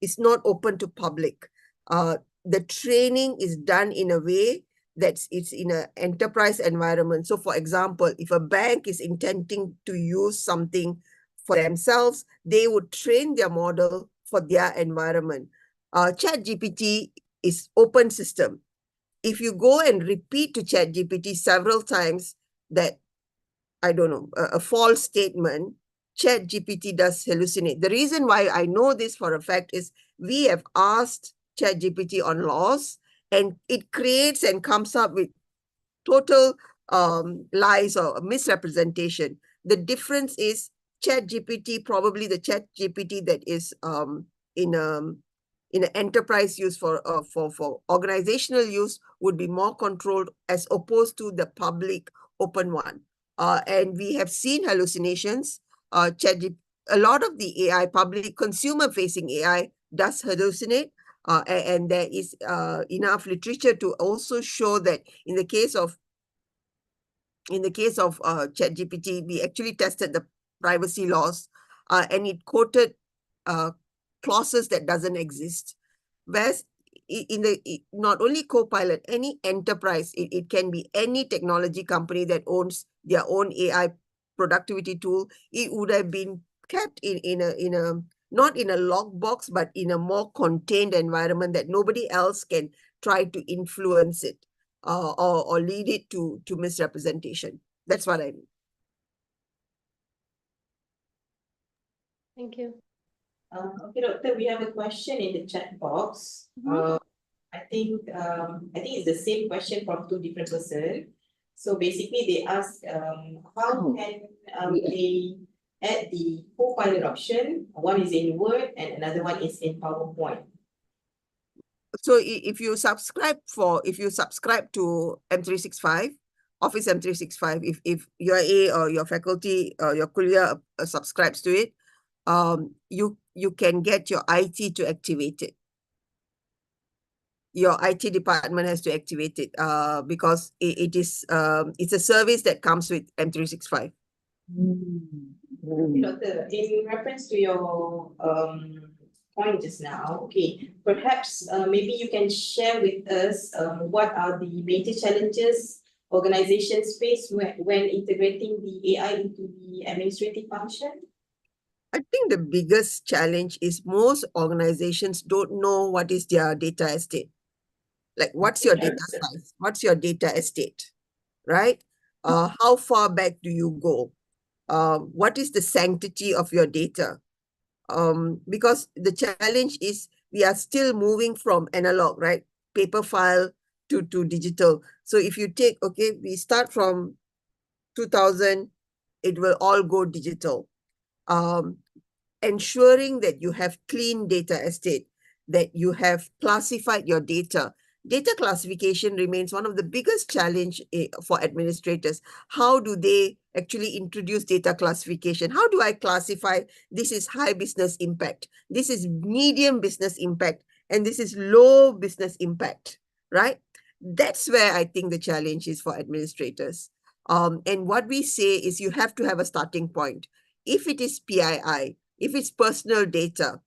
is not open to public. The training is done in a way that it's in an enterprise environment. So for example, if a bank is intending to use something for themselves, they would train their model for their environment. ChatGPT is open system. If you go and repeat to ChatGPT several times that, I don't know, a false statement, ChatGPT does hallucinate. The reason why I know this for a fact is we have asked ChatGPT on laws, and it creates and comes up with total lies or misrepresentation. The difference is ChatGPT, probably the ChatGPT that is in an enterprise use for organizational use would be more controlled as opposed to the public open one. And we have seen hallucinations. A lot of the AI, public consumer-facing AI, does hallucinate. And there is enough literature to also show that in the case of ChatGPT, we actually tested the privacy laws, and it quoted clauses that doesn't exist. Whereas not only Copilot, any enterprise, it can be any technology company that owns their own AI productivity tool, it would have been kept in a not in a lockbox, but in a more contained environment that nobody else can try to influence it or lead it to misrepresentation. That's what I mean. Thank you. Okay, Doctor, we have a question in the chat box. I think it's the same question from 2 different persons. So basically they ask how can they add the Copilot option. One is in Word and another one is in PowerPoint. So if you subscribe to M365, Office M365, if UIA or your faculty or your kuliah subscribes to it, you can get your IT to activate it. Your IT department has to activate it because it's a service that comes with M365. Okay, Doctor, in reference to your point just now, okay, perhaps maybe you can share with us what are the major challenges organizations face when integrating the AI into the administrative function? I think the biggest challenge is most organizations don't know what is their data estate. Like, what's your data size? What's your data estate, right? How far back do you go? What is the sanctity of your data? Because the challenge is we are still moving from analog, right? Paper file to digital. So if you take, okay, we start from 2000, it will all go digital. Ensuring that you have clean data estate, that you have classified your data. Data classification remains one of the biggest challenge for administrators. How do they actually introduce data classification? How do I classify this is high business impact, this is medium business impact, and this is low business impact, right? That's where I think the challenge is for administrators. And what we say is you have to have a starting point. If it is PII, if it's personal data,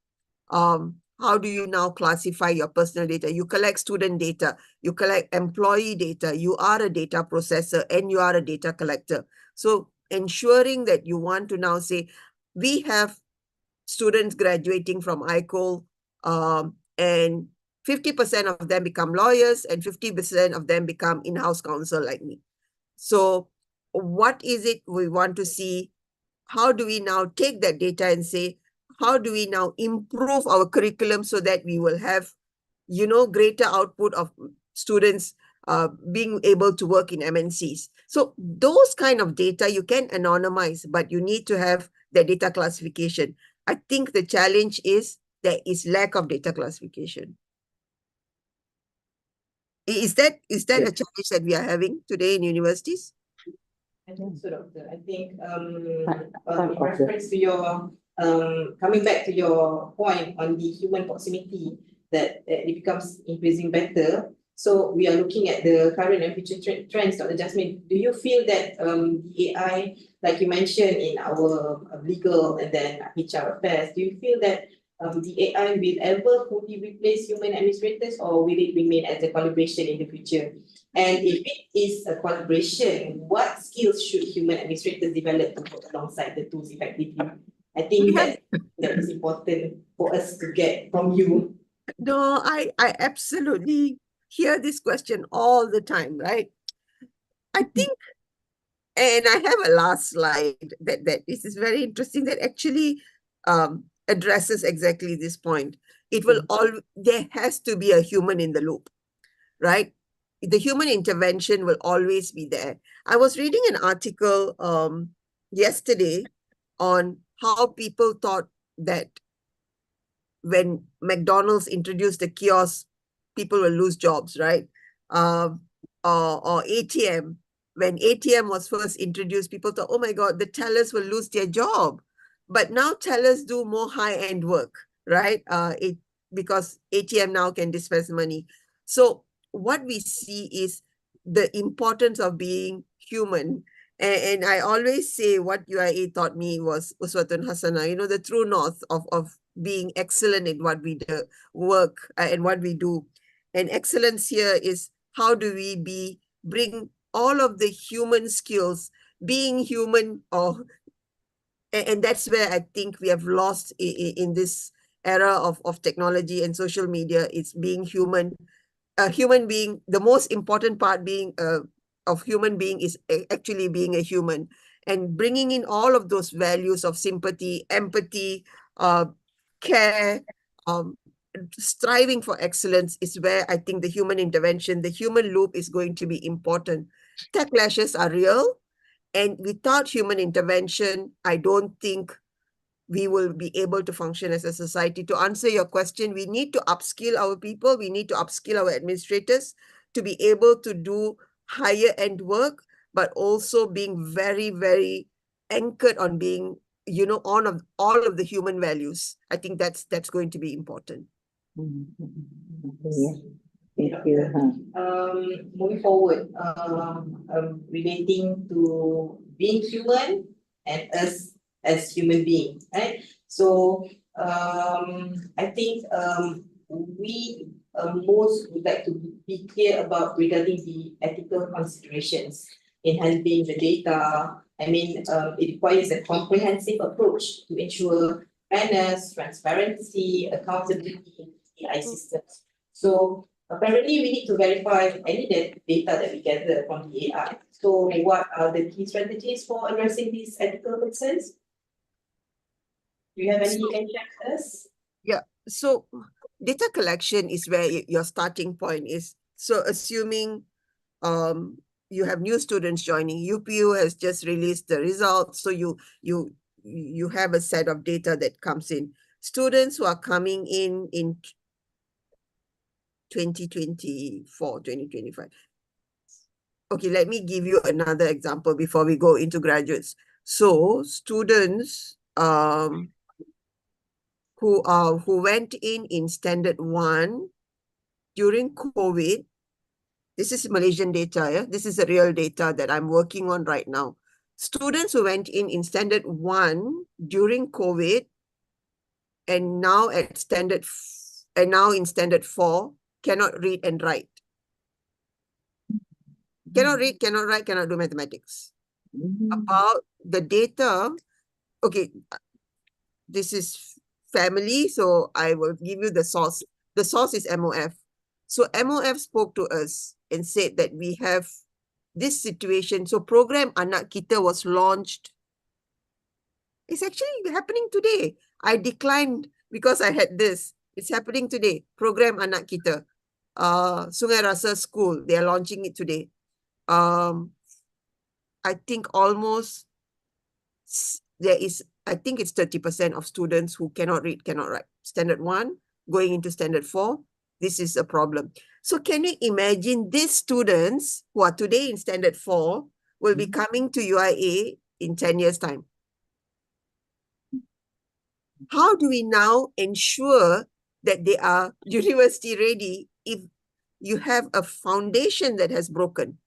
how do you now classify your personal data? You collect student data, you collect employee data, you are a data processor and you are a data collector. So ensuring that you want to now say, we have students graduating from ICOL, and 50% of them become lawyers and 50% of them become in-house counsel like me. So what is it we want to see? How do we now take that data and say, how do we now improve our curriculum so that we will have, greater output of students being able to work in MNCs? So those kind of data you can anonymize, but you need to have the data classification. I think the challenge is there is lack of data classification. Is that a challenge that we are having today in universities? I think so, Doctor. I think Part in of the- reference to your coming back to your point on the human proximity, that it becomes increasing better. So we are looking at the current and future trends, Dr. Jasmine. Do you feel that the AI, like you mentioned in our legal and then HR affairs, do you feel that the AI will ever fully replace human administrators, or will it remain as a collaboration in the future? And if it is a collaboration, what skills should human administrators develop to work alongside the tools effectively? I think that is important for us to get from you. No, I absolutely hear this question all the time, right? I think, and I have a last slide that this is very interesting, that actually addresses exactly this point. It will there has to be a human in the loop, right? The human intervention will always be there. I was reading an article yesterday on how people thought that when McDonald's introduced the kiosk, people will lose jobs, right? Or ATM. When ATM was first introduced, people thought, oh my God, the tellers will lose their job. But now tellers do more high-end work, right? Because ATM now can dispense money. So what we see is the importance of being human. And I always say what UIA taught me was Uswatun Hasana, the true north of being excellent in what we do, work and what we do. And excellence here is how do we bring all of the human skills, being human, and that's where I think we have lost in this era of technology and social media. It's being human. A human being, the most important part being of human being is actually being a human, and bringing in all of those values of sympathy, empathy, care, striving for excellence is where I think the human intervention, the human loop is going to be important. Tech clashes are real, and without human intervention, I don't think we will be able to function as a society. To answer your question, we need to upskill our people. We need to upskill our administrators to be able to do higher end work, but also being very, very anchored on being, on all of the human values. I think that's going to be important. Yeah. Thank you. Moving forward, relating to being human and us as human beings, right? So I think we most would like to be clear about regarding the ethical considerations in handling the data. I mean, it requires a comprehensive approach to ensure fairness, transparency, accountability in AI systems. So apparently, we need to verify any data that we gather from the AI. So what are the key strategies for addressing these ethical concerns? Do you have any you can share with us? Yeah, so data collection is where your starting point is. So assuming you have new students joining. UPU has just released the results. So you have a set of data that comes in. Students who are coming in 2024, 2025. Okay, let me give you another example before we go into graduates. So students who went in standard 1 during COVID. This is Malaysian data, yeah? This is the real data that I'm working on right now. Students who went in standard 1 during COVID and now in standard 4 cannot read and write. Cannot read, cannot write, cannot do mathematics. About the data, okay, this is family, so I will give you the source. The source is MOF. So MOF spoke to us and said that we have this situation. So program Anak Kita was launched. It's actually happening today. I declined because I had this. It's happening today. Program Anak Kita. Sungai Rasa School, they are launching it today. I think almost there is, I think it's 30% of students who cannot read, cannot write. Standard 1, going into standard 4, this is a problem. So can you imagine these students who are today in standard 4 will be coming to UIA in 10 years' time? How do we now ensure that they are university ready if you have a foundation that has broken?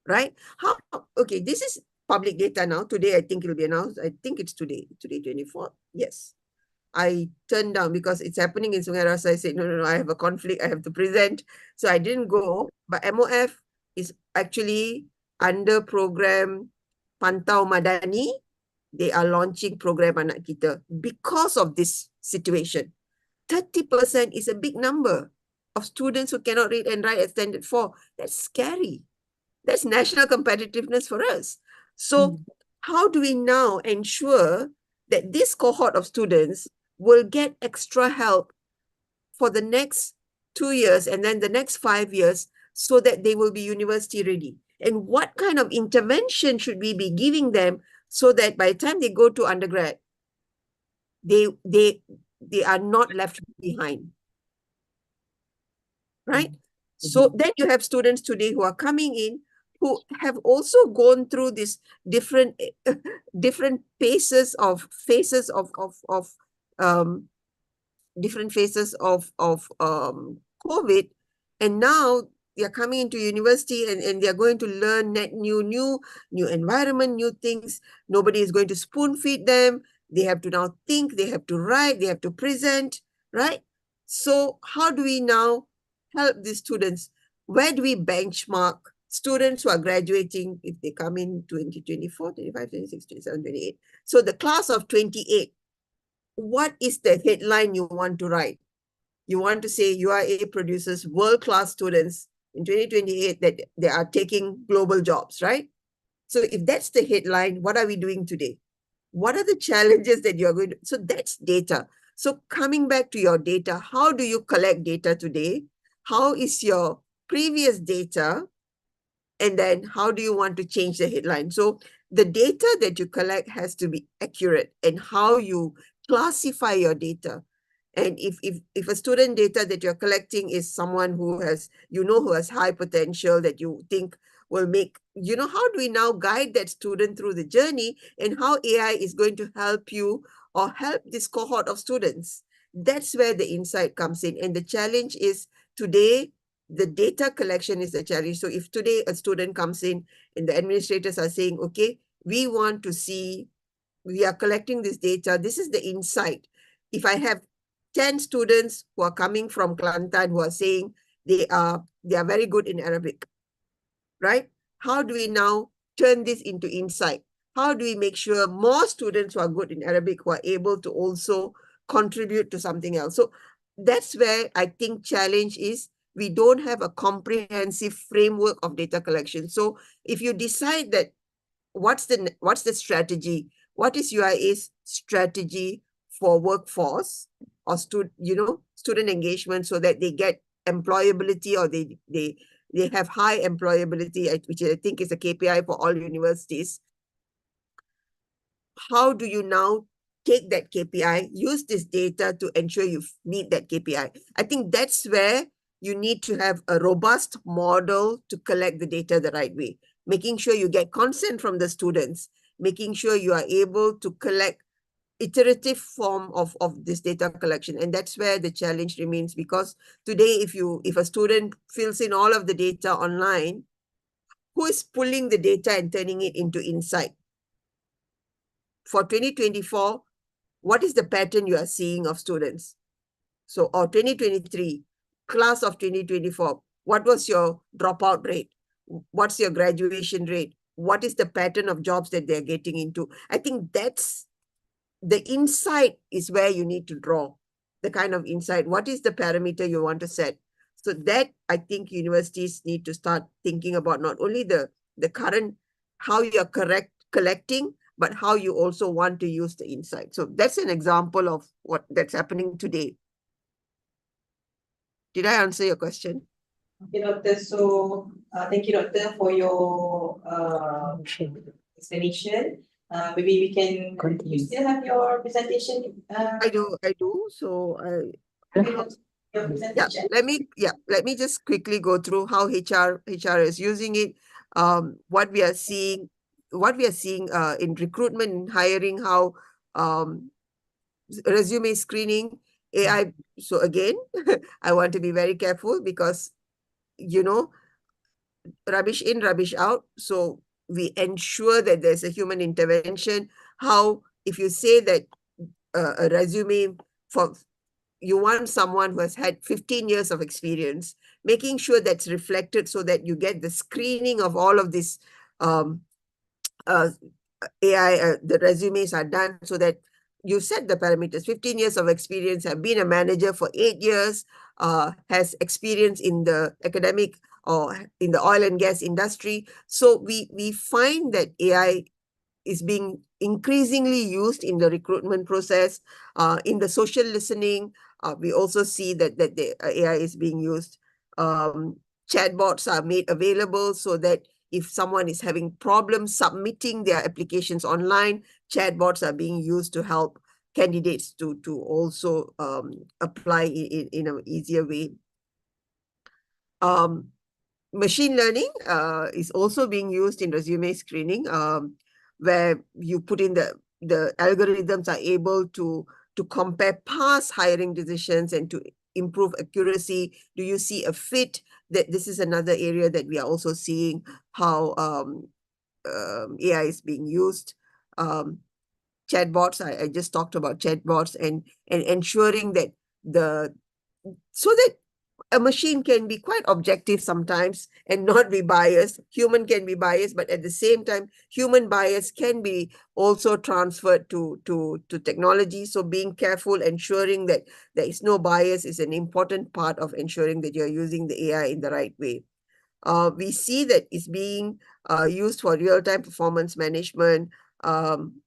Right? How? Okay, this is public data now. Today, I think it will be announced. I think it's today 24. Yes. I turned down because it's happening in Sungai Rasa. I said, no, I have a conflict. I have to present. So I didn't go. But MOF is actually under program Pantau Madani. They are launching program Anak Kita because of this situation. 30% is a big number of students who cannot read and write at standard 4. That's scary. That's national competitiveness for us. So how do we now ensure that this cohort of students will get extra help for the next 2 years and then the next 5 years so that they will be university ready? And what kind of intervention should we be giving them so that by the time they go to undergrad, they are not left behind? Right? So then you have students today who are coming in who have also gone through this different phases of COVID, and now they are coming into university and they are going to learn new environment, new things. Nobody is going to spoon feed them. They have to now think, they have to write, they have to present, right? So how do we now help these students? Where do we benchmark students who are graduating if they come in 2024, 25, 26, 27, 28? So the class of 28, what is the headline you want to write? You want to say UIA produces world-class students in 2028 that they are taking global jobs, right? So if that's the headline, what are we doing today? What are the challenges that you're going to? So that's data. So coming back to your data, how do you collect data today? How is your previous data? And then how do you want to change the headline? So the data that you collect has to be accurate, and how you classify your data. And if a student data that you're collecting is someone who has, who has high potential that you think will make, how do we now guide that student through the journey, and how AI is going to help you or help this cohort of students? That's where the insight comes in. And the challenge is today, the data collection is the challenge. So if today a student comes in and the administrators are saying, okay, we want to see, we are collecting this data, this is the insight. If I have 10 students who are coming from Kelantan who are saying they are very good in Arabic, right? How do we now turn this into insight? How do we make sure more students who are good in Arabic who are able to also contribute to something else? So that's where I think challenge is, we don't have a comprehensive framework of data collection. So if you decide that what's the strategy, what is UIA's strategy for workforce or student engagement so that they get employability or they have high employability, which I think is a KPI for all universities. How do you now take that KPI, use this data to ensure you meet that KPI? I think that's where you need to have a robust model to collect the data the right way, making sure you get consent from the students, making sure you are able to collect iterative form of this data collection. And that's where the challenge remains, because today, if a student fills in all of the data online, who is pulling the data and turning it into insight? For 2024, what is the pattern you are seeing of students? So, or 2023, class of 2024, what was your dropout rate? What's your graduation rate? What is the pattern of jobs that they're getting into? I think that's the insight is where you need to draw the kind of insight. What is the parameter you want to set? So that I think universities need to start thinking about not only the current, how you're collecting, but how you also want to use the insight. So that's an example of what that's happening today. Did I answer your question? Okay, Doctor. So thank you, Doctor, for your explanation. Maybe we can Continue. You still have your presentation? I do. So Your yeah, presentation. let me just quickly go through how HR is using it. What we are seeing in recruitment and hiring, how resume screening, AI. So again, I want to be very careful because, rubbish in, rubbish out. So we ensure that there's a human intervention. How, if you say that a resume for, you want someone who has had 15 years of experience, making sure that's reflected so that you get the screening of all of this AI, the resumes are done so that you set the parameters. 15 years of experience, have been a manager for 8 years, has experience in the academic or in the oil and gas industry. So we find that AI is being increasingly used in the recruitment process, in the social listening. We also see that the AI is being used. Chatbots are made available so that if someone is having problems submitting their applications online, chatbots are being used to help candidates to also apply in an easier way. Machine learning is also being used in resume screening, where you put in the algorithms are able to compare past hiring decisions and to improve accuracy. Do you see a fit? That this is another area that we are also seeing how AI is being used. Chatbots, I just talked about chatbots and ensuring that so that a machine can be quite objective sometimes and not be biased. Human can be biased, but at the same time, human bias can be also transferred to technology. So being careful, ensuring that there is no bias is an important part of ensuring that you're using the AI in the right way. We see that it's being used for real-time performance management,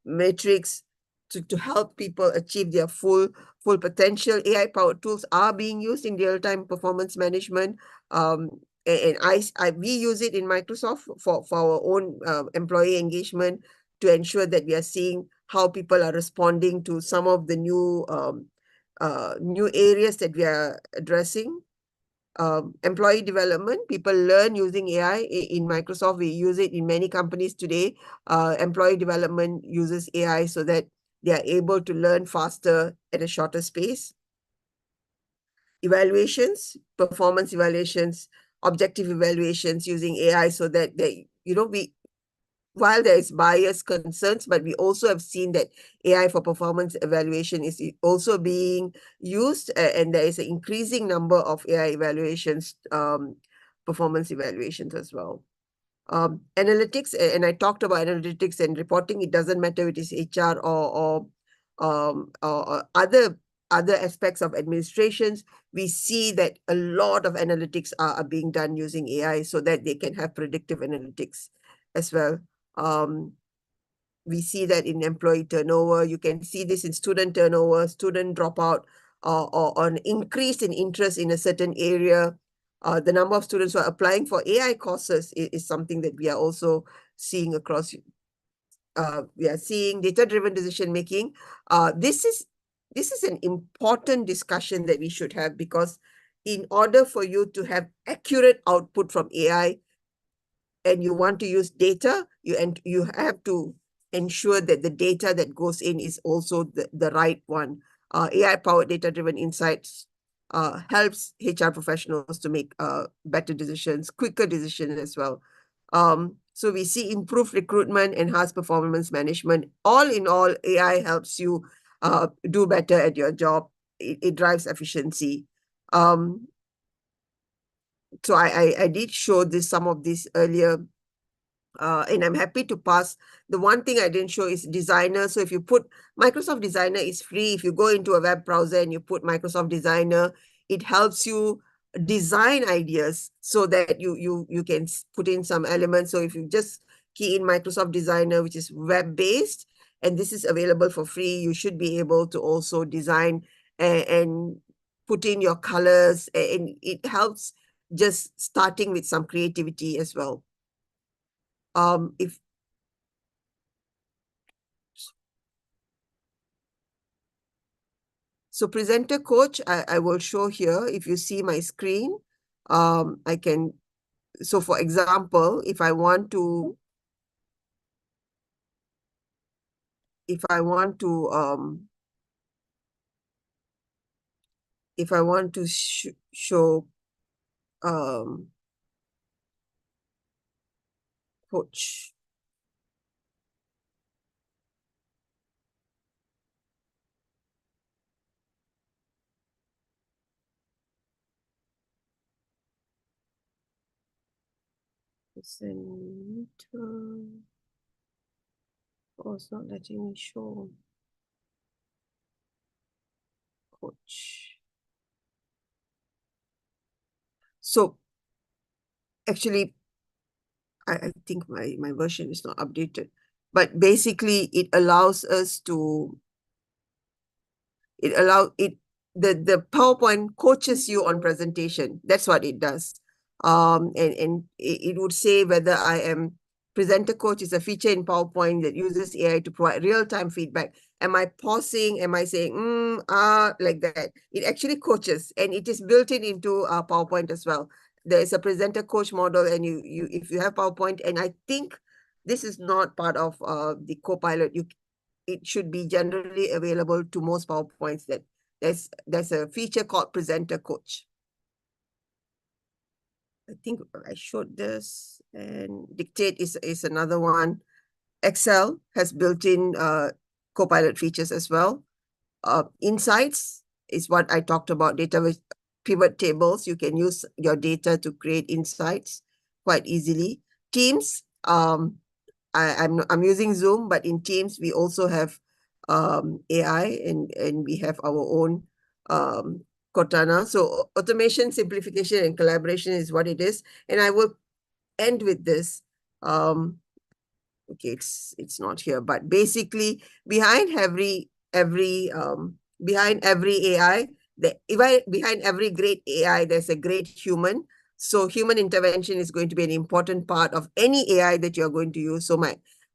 metrics to help people achieve their full potential. AI-powered tools are being used in real-time performance management. And we use it in Microsoft for our own employee engagement to ensure that we are seeing how people are responding to some of the new areas that we are addressing. Employee development, people learn using AI. In Microsoft, we use it in many companies today. Employee development uses AI so that they are able to learn faster at a shorter space. Evaluations, performance evaluations, objective evaluations using AI so that while there is bias concerns, but we also have seen that AI for performance evaluation is also being used, and there is an increasing number of AI evaluations, performance evaluations as well. Analytics, and I talked about analytics and reporting. It doesn't matter if it is HR or other aspects of administrations. We see that a lot of analytics are being done using AI so that they can have predictive analytics as well. We see that in employee turnover. You can see this in student turnover, student dropout, or an increase in interest in a certain area. The number of students who are applying for AI courses is something that we are also seeing across. We are seeing data-driven decision making. This is an important discussion that we should have, because in order for you to have accurate output from AI, and you want to use data, you have to ensure that the data that goes in is also the right one. AI-powered data-driven insights helps HR professionals to make better decisions, quicker decisions as well. So we see improved recruitment, enhanced performance management. All in all, AI helps you do better at your job. It drives efficiency. So I did show some of this earlier, and I'm happy to pass. The one thing I didn't show is Designer. So if you put Microsoft Designer is free. If you go into a web browser and you put Microsoft Designer, it helps you design ideas so that you can put in some elements. So if you just key in Microsoft Designer, which is web-based, and this is available for free, you should be able to also design and put in your colors, and it helps just starting with some creativity as well. So presenter coach, I will show here. If you see my screen, I can, so for example, if I want to show coach. Oh, it's not letting me show coach. So actually, I think my version is not updated, but basically it allows us to, the PowerPoint coaches you on presentation. That's what it does. And it would say whether I am presenter coach is a feature in PowerPoint that uses AI to provide real-time feedback. Am I pausing? Am I saying, like that? It actually coaches, and it is built into PowerPoint as well. There is a presenter coach model, and if you have PowerPoint, and I think this is not part of the Copilot, it should be generally available to most PowerPoints. That there's a feature called presenter coach. I think I showed this, and Dictate is another one. Excel has built-in Copilot features as well. Insights is what I talked about, data with pivot tables. You can use your data to create insights quite easily. Teams, I'm using Zoom, but in Teams we also have AI, and we have our own Cortana. So automation, simplification, and collaboration is what it is. And I will end with this. Okay, it's not here, but basically behind every AI, behind every great AI, there's a great human. So human intervention is going to be an important part of any AI that you're going to use. So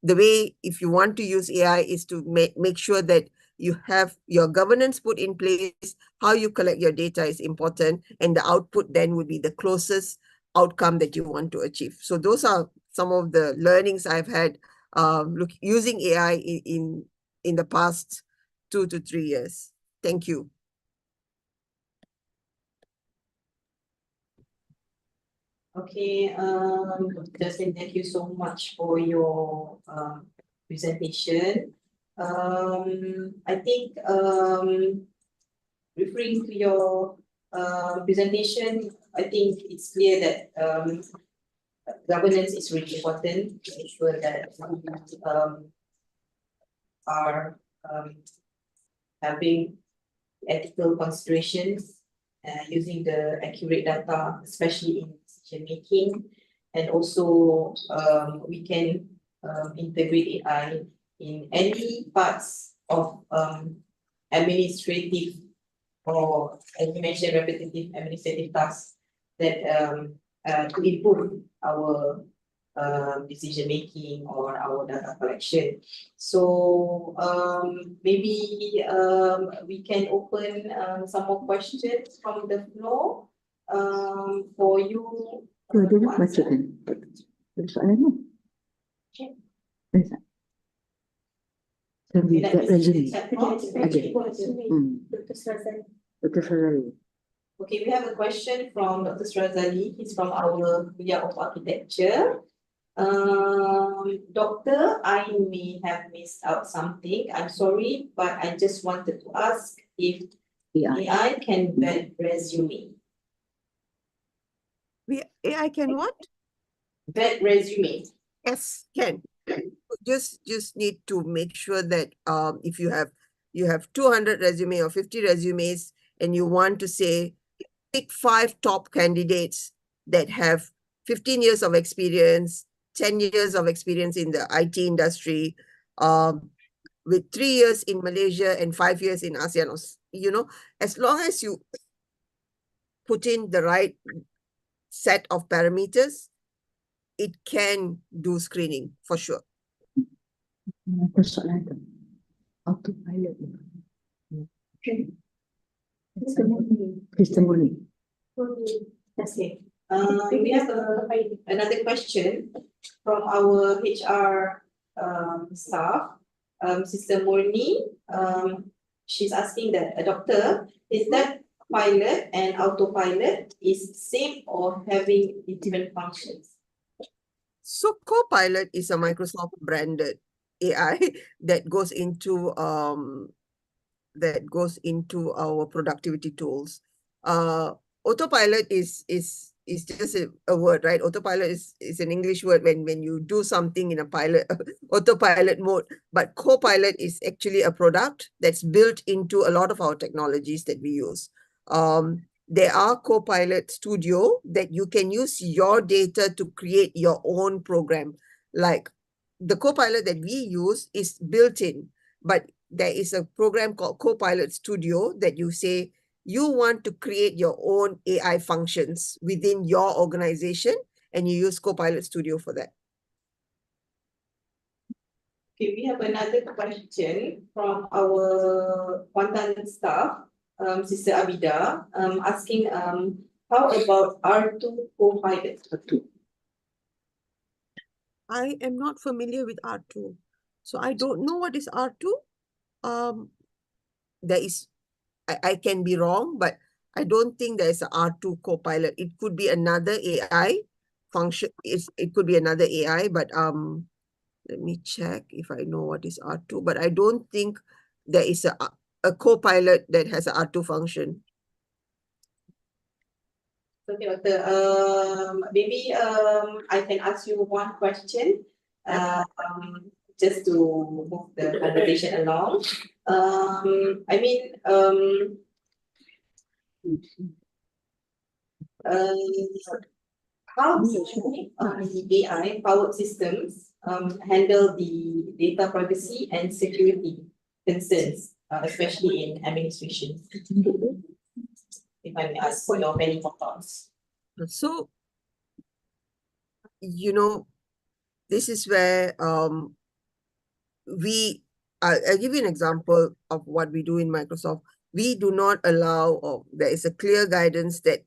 the way, if you want to use AI, is to make sure that you have your governance put in place. How you collect your data is important, and the output then would be the closest outcome that you want to achieve. So those are some of the learnings I've had using AI in the past 2 to 3 years. Thank you. Okay, Justin, thank you so much for your presentation. I think referring to your presentation, I think it's clear that governance is really important to ensure that we are having ethical considerations, using the accurate data, especially in decision making, and also we can integrate AI in any parts of administrative, or as you mentioned, repetitive administrative tasks to improve our decision making or our data collection. So maybe we can open some more questions from the floor for you. Dia nak baca kan? Soalan ni. You nak resume. chat box? Dr. Srazali. Dr. Srazali. Okay, we have a question from Dr. Srazali. He's from our Kuliah of Architecture. Doctor, I may have missed out something. I'm sorry, but I just wanted to ask if AI can vet resume. AI can what? Vet resume. Yes, can. Just need to make sure that if you have 200 resume or 50 resumes and you want to say pick 5 top candidates that have 15 years of experience, 10 years of experience in the IT industry, with 3 years in Malaysia and 5 years in ASEAN, you know, as long as you put in the right set of parameters, it can do screening for sure. Persoalan tu. Autopilot. Testimony. Okay. We have another question from our HR staff, Sister Murni. She's asking that, doctor, is that pilot and autopilot is same or having different functions? So Copilot is a Microsoft branded AI that goes into our productivity tools. Autopilot is just a word, right? Autopilot is an English word when you do something in a pilot autopilot mode. But Copilot is actually a product that's built into a lot of our technologies that we use. There are Copilot Studio that you can use your data to create your own program. Like the Copilot that we use is built in, but there is a program called Copilot Studio that you say you want to create your own AI functions within your organization, and you use Copilot Studio for that. Okay, we have another question from our Kuantan staff, Sister Abida, asking how about R2 Copilot? I am not familiar with R2, so I don't know what is R2. I can be wrong, but I don't think there is a R2 Copilot. It could be another AI function. It could be another AI, but let me check if I know what is R2. But I don't think there is a Copilot that has a R2 function. Okay, Doctor. Maybe I can ask you one question. Just to move the conversation along. I mean, how do the AI-powered systems handle the data privacy and security concerns, especially in administration? If I may ask for your many thoughts. So, you know, this is where I'll give you an example of what we do in Microsoft. We do not allow, or there is a clear guidance that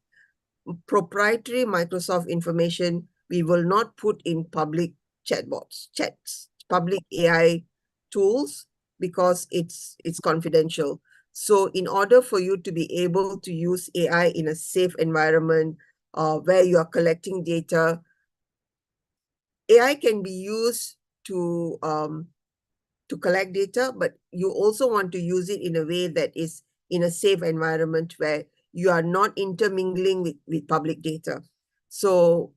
proprietary Microsoft information we will not put in public chats, public AI tools, because it's confidential. So in order for you to be able to use AI in a safe environment where you are collecting data, AI can be used to collect data, but you also want to use it in a way that is in a safe environment where you are not intermingling with public data. So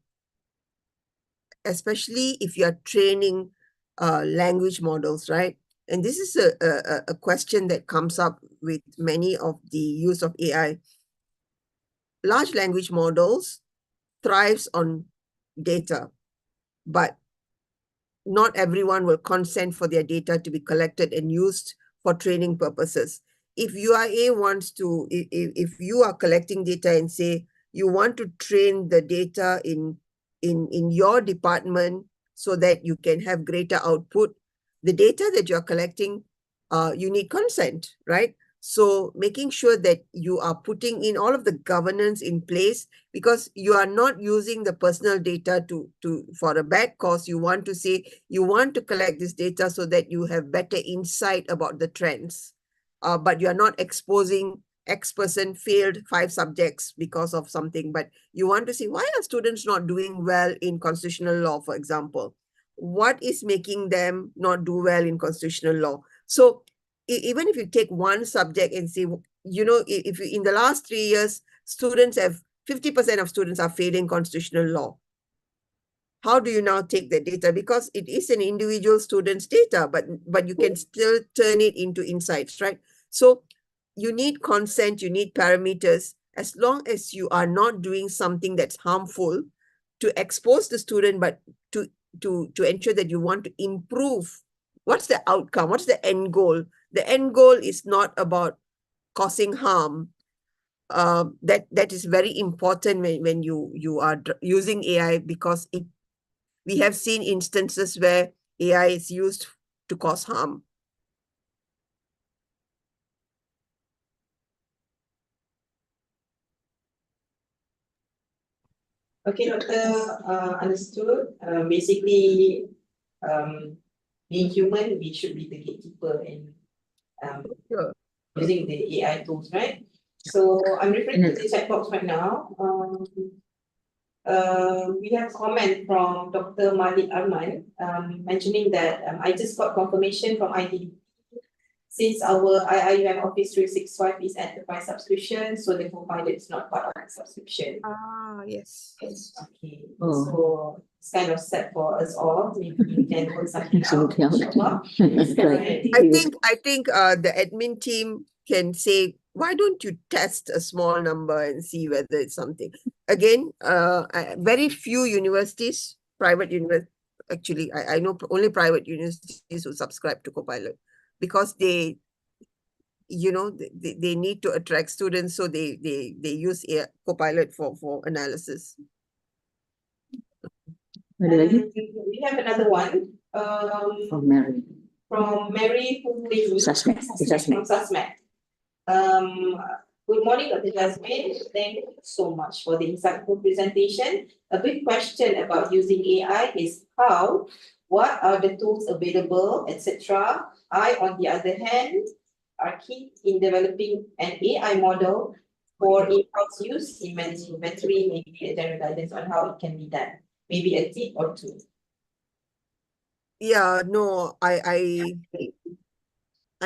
especially if you are training language models, right? And this is a question that comes up with many of the use of AI. Large language models thrives on data, but not everyone will consent for their data to be collected and used for training purposes. If UIA wants to, if you are collecting data and say you want to train the data in your department so that you can have greater output. The data that you're collecting, you need consent, right? So making sure that you are putting in all of the governance in place, because you are not using the personal data for a bad cause. You want to say, you want to collect this data so that you have better insight about the trends. But you are not exposing X person failed 5 subjects because of something, but you want to see, why are students not doing well in constitutional law, for example? What is making them not do well in constitutional law? So even if you take one subject and say, if in the last 3 years, 50% of students are failing constitutional law. How do you now take the data? Because it is an individual student's data, but you can still turn it into insights, right? So you need consent, you need parameters, as long as you are not doing something that's harmful to expose the student, but to ensure that you want to improve. What's the outcome? What's the end goal? The end goal is not about causing harm. That is very important when you are using AI, because we have seen instances where AI is used to cause harm. Okay, Doctor, understood. Basically, being human, we should be the gatekeeper in Sure. using the AI tools, right? So I'm referring to the chat box right now. We have a comment from Dr. Malik Arman mentioning that I just got confirmation from IDD. Since our IIUM Office 365 is enterprise subscription, so the co-pilot is not part of the subscription. Yes. Okay, Oh. so it's kind of set for us all. Maybe we can work something out. Something out. inshallah. Right. I think the admin team can say, why don't you test a small number and see whether it's something. Again, very few universities, private universities, actually, I know only private universities who subscribe to Copilot, because they need to attract students, so they use Copilot for analysis. Ada lagi? We have another one From Mary. from Mary Humphrey Susmet. from Susmet. Good morning, Dr. Jasmine. Thank you so much for the insightful presentation. A big question about using AI is what are the tools available, etc. I, on the other hand, are keen in developing an AI model for in-house use in inventory, maybe a general guidance on how it can be done. Maybe a tip or two. Yeah, no, I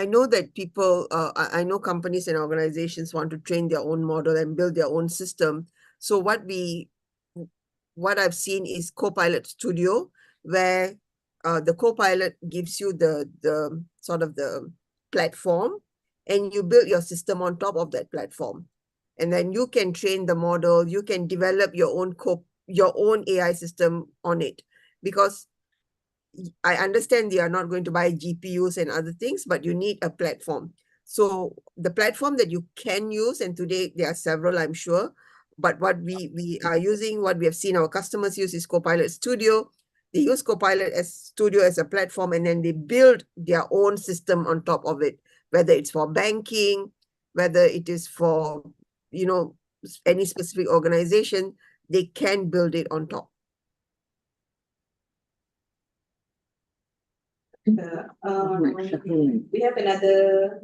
know that people, I know companies and organizations want to train their own model and build their own system. So what I've seen is Copilot Studio, where the Copilot gives you the sort of the platform, and you build your system on top of that platform. And then you can train the model, you can develop your own AI system on it. Because I understand they are not going to buy GPUs and other things, but you need a platform. So the platform that you can use, and today there are several, I'm sure, but what we are using, what we have seen our customers use, is Copilot Studio. They use Copilot Studio as a platform, and then they build their own system on top of it, whether it's for banking, whether it is for, any specific organization, they can build it on top. We have another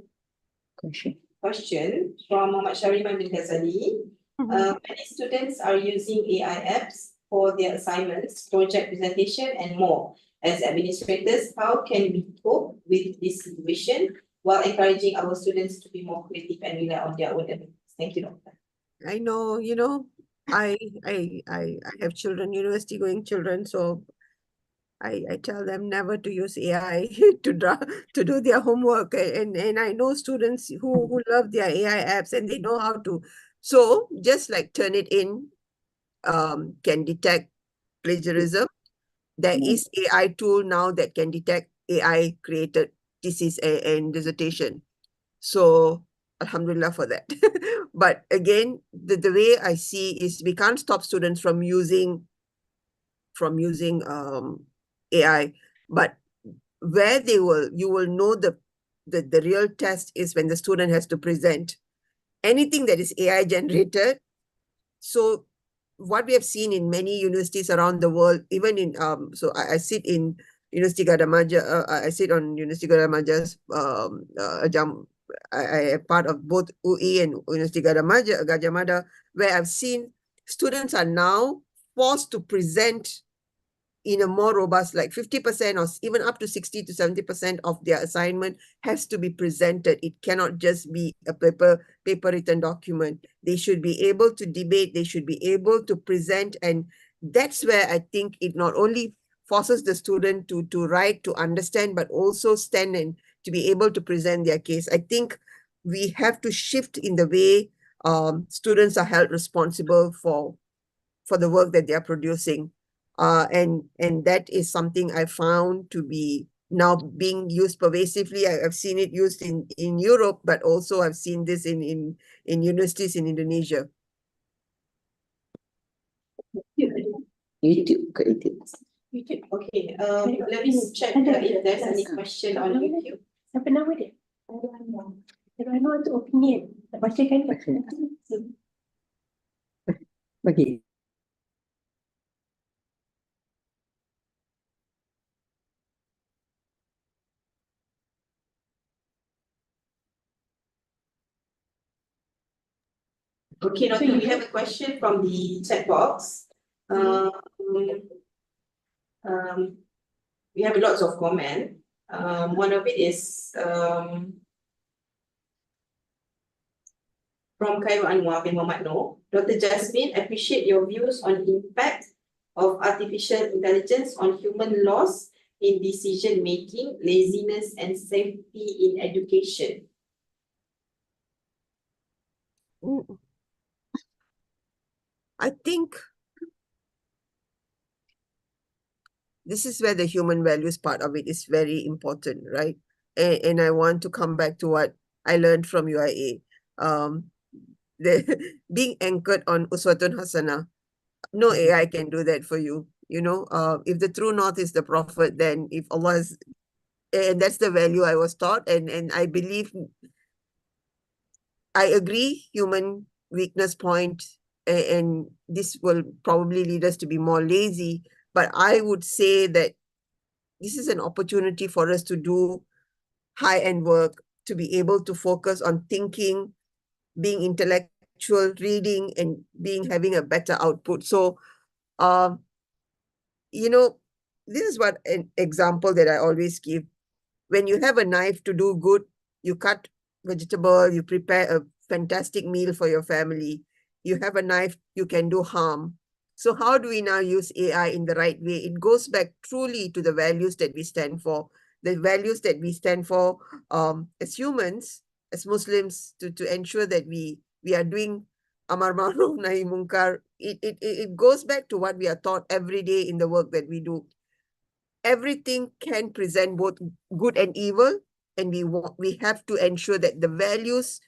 question from Muhammad Shariman bin Ghazali. Many students are using AI apps for their assignments, project presentation, and more. As administrators, how can we cope with this situation while encouraging our students to be more creative and rely on their own abilities? Thank you, Doctor. I know, I have children, university going children, so I tell them never to use AI to do their homework, and I know students who love their AI apps and they know how to. So just like Turnitin can detect plagiarism, there is AI tool now that can detect AI created thesis and dissertation. So Alhamdulillah for that. But again, the way I see is we can't stop students from using AI, but where you will know the real test is when the student has to present anything that is AI generated. So what we have seen in many universities around the world, even in so I sit in University Gadjah Mada, I sit on University Gadjah Mada's I am part of both UI and University Gadjah Mada, where I've seen students are now forced to present in a more robust, like 50% or even up to 60 to 70% of their assignment has to be presented. It cannot just be a paper written document. They should be able to debate, they should be able to present. And that's where I think it not only forces the student to write, to understand, but also stand and to be able to present their case. I think we have to shift in the way students are held responsible for the work that they are producing. And that is something I found to be now being used pervasively. I've seen it used in Europe, but also I've seen this in universities in Indonesia. YouTube ke YouTube. YouTube. Okay, let me check if there's any question on YouTube. Siapa nama dia? Rano tu opinion. Tak bacakan tak? Bagi. Okay, Doctor, we have a question from the chat box. We have lots of comment. One of it is from Khairul Anwar bin Muhammad Noor. Dr. Jasmine, appreciate your views on impact of artificial intelligence on human loss in decision making, laziness, and safety in education. I think this is where the human values part of it is very important, right? And I want to come back to what I learned from UIA. Being anchored on Uswatun Hasanah. No AI can do that for you. You know, if the true north is the prophet, then if Allah is, and that's the value I was taught, and I believe, I agree, human weakness point, and this will probably lead us to be more lazy. But I would say that this is an opportunity for us to do high-end work, to be able to focus on thinking, being intellectual, reading, and having a better output. So, you know, this is what an example that I always give. When you have a knife to do good, you cut vegetable, you prepare a fantastic meal for your family. You have a knife, you can do harm. So how do we now use AI in the right way? It goes back truly to the values that we stand for, the values that we stand for as humans, as Muslims, to ensure that we are doing Amar Ma'ruf Nahi Munkar. It goes back to what we are taught every day in the work that we do. Everything can present both good and evil, and we have to ensure that the values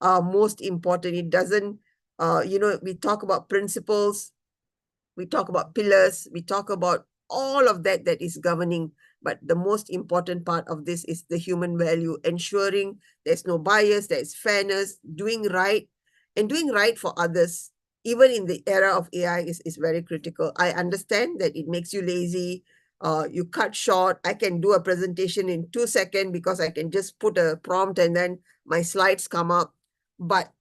are most important. It doesn't, we talk about principles, we talk about pillars, we talk about all of that is governing. But the most important part of this is the human value, ensuring there's no bias, there's fairness, doing right, and doing right for others, even in the era of AI is very critical. I understand that it makes you lazy. You cut short. I can do a presentation in 2 seconds because I can just put a prompt and then my slides come up. But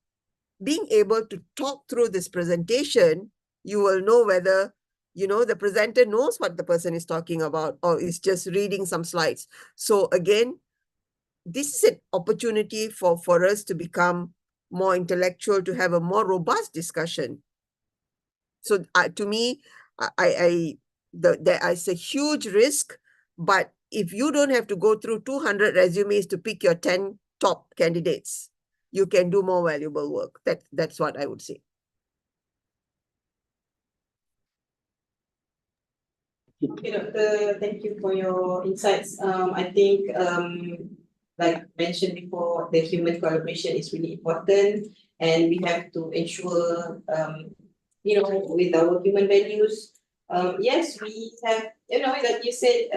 being able to talk through this presentation, you will know whether, the presenter knows what the person is talking about or is just reading some slides. So again, this is an opportunity for us to become more intellectual, to have a more robust discussion. So to me, there is a huge risk, but if you don't have to go through 200 resumes to pick your 10 top candidates, you can do more valuable work. That's what I would say. Okay, Doctor, thank you for your insights. I think like mentioned before, the human collaboration is really important, and we have to ensure, with our human values. Yes, we have, like you said,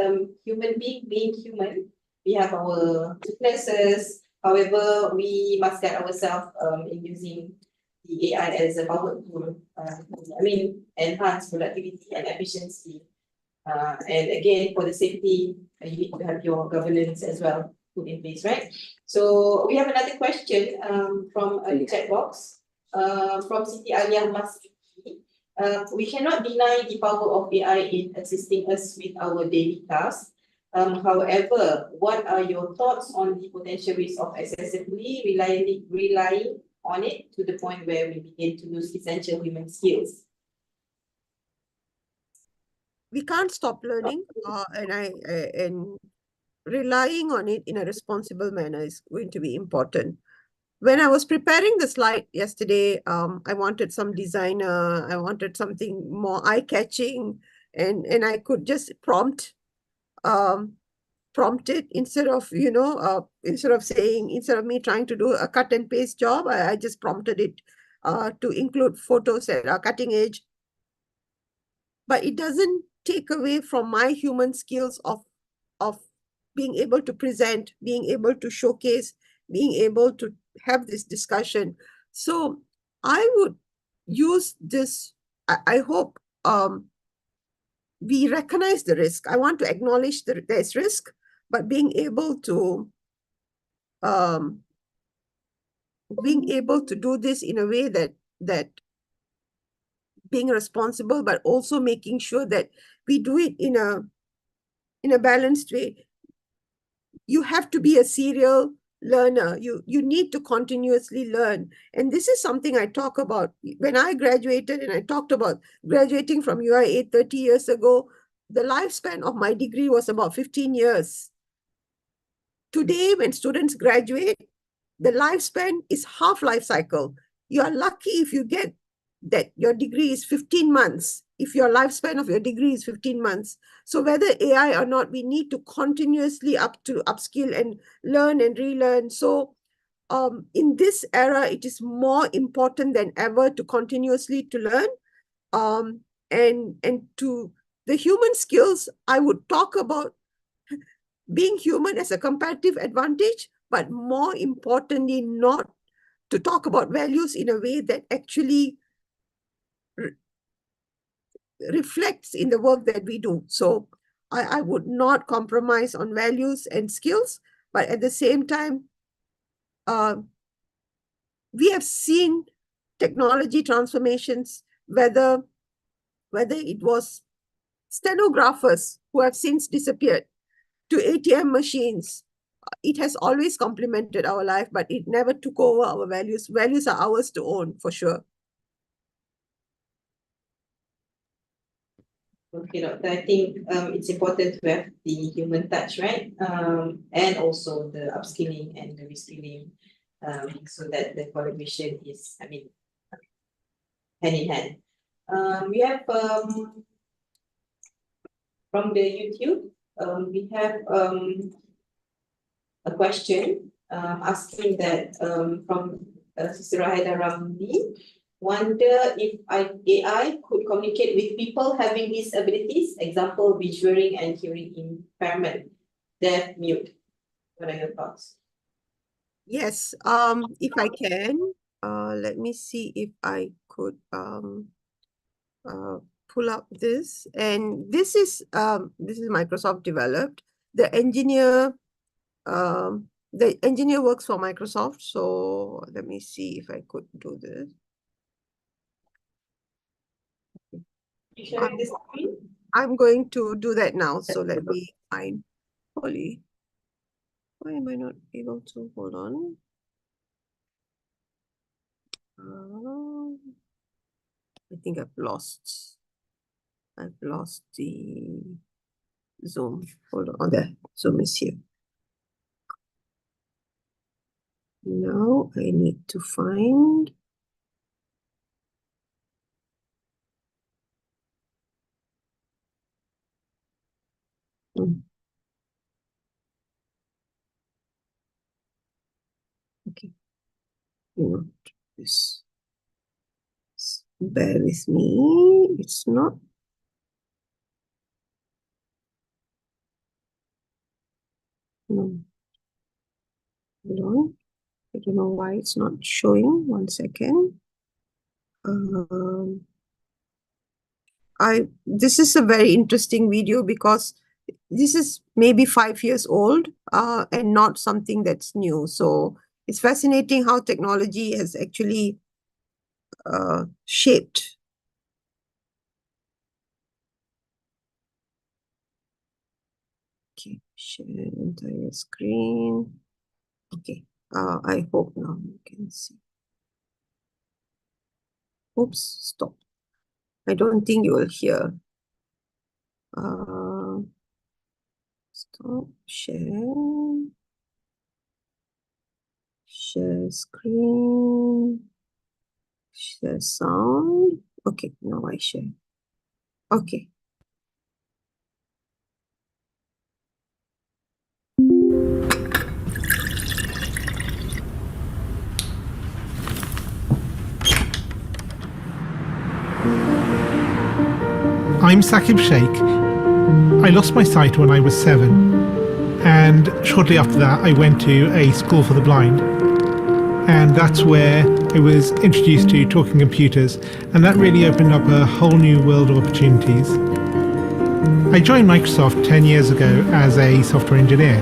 human being human, we have our weaknesses. However, we must guide ourselves in using the AI as a power tool. Enhance productivity and efficiency. And again, for the safety, you need to have your governance as well put in place, right? So we have another question from a chat box from Siti Aliyah Masiki. We cannot deny the power of AI in assisting us with our daily tasks. However, what are your thoughts on the potential risk of excessively relying on it to the point where we begin to lose essential human skills? We can't stop learning, and relying on it in a responsible manner is going to be important. When I was preparing the slide yesterday, I wanted some designer, I wanted something more eye-catching, and I could just prompt it instead of me trying to do a cut and paste job. I just prompted it to include photos that are cutting edge, but it doesn't take away from my human skills of being able to present, being able to showcase, being able to have this discussion. So I would use this. I hope we recognize the risk. I want to acknowledge that there's risk, but being able to do this in a way that being responsible, but also making sure that we do it in a balanced way. You have to be a serial learner. You need to continuously learn. And this is something I talk about. When I graduated, and I talked about graduating from UIA 30 years ago, the lifespan of my degree was about 15 years. Today, when students graduate, the lifespan is half life cycle. You are lucky if you get that your degree is 15 months, if your lifespan of your degree is 15 months. So whether AI or not, we need to continuously upskill and learn and relearn. So in this era, it is more important than ever to continuously to learn. And to the human skills, I would talk about being human as a comparative advantage, but more importantly, not to talk about values in a way that actually reflects in the work that we do. So I would not compromise on values and skills, but at the same time, we have seen technology transformations, whether it was stenographers who have since disappeared to ATM machines. It has always complemented our life, but it never took over our values. Values are ours to own, for sure. Okay, Doctor, I think it's important to have the human touch, right? And also the upskilling and the reskilling, so that the collaboration is, hand in hand. We have from the YouTube, we have a question asking that from Sister Rahida Ramli, wonder if AI could communicate with people having disabilities, example, visual and hearing impairment, deaf, mute. What are your thoughts? Yes, if I can, let me see if I could pull up this. And this is Microsoft developed. The engineer works for Microsoft. So let me see if I could do this. You sharing this screen? I'm going to do that now. So let me find Holly. Why am I not able to? Hold on. I think I've lost the Zoom. Hold on. Oh, there. Zoom is here. Now I need to find. this. Bear with me. It's not. No. Hold on. I don't know why it's not showing. 1 second. This is a very interesting video because this is maybe 5 years old and not something that's new. So it's fascinating how technology has actually shaped. Okay, share entire screen. Okay, I hope now you can see. Oops, stop. I don't think you will hear. Stop, share. Share screen. Share sound. Okay, now I share. Okay. I'm Saqib Sheikh. I lost my sight when I was 7, and shortly after that I went to a school for the blind, and that's where I was introduced to talking computers, and that really opened up a whole new world of opportunities. I joined Microsoft 10 years ago as a software engineer.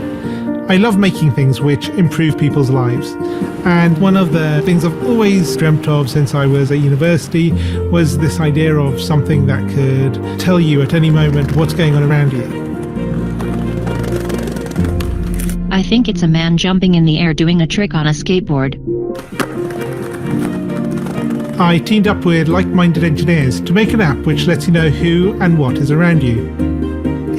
I love making things which improve people's lives, and one of the things I've always dreamt of since I was at university was this idea of something that could tell you at any moment what's going on around you. I think it's a man jumping in the air doing a trick on a skateboard. I teamed up with like-minded engineers to make an app which lets you know who and what is around you.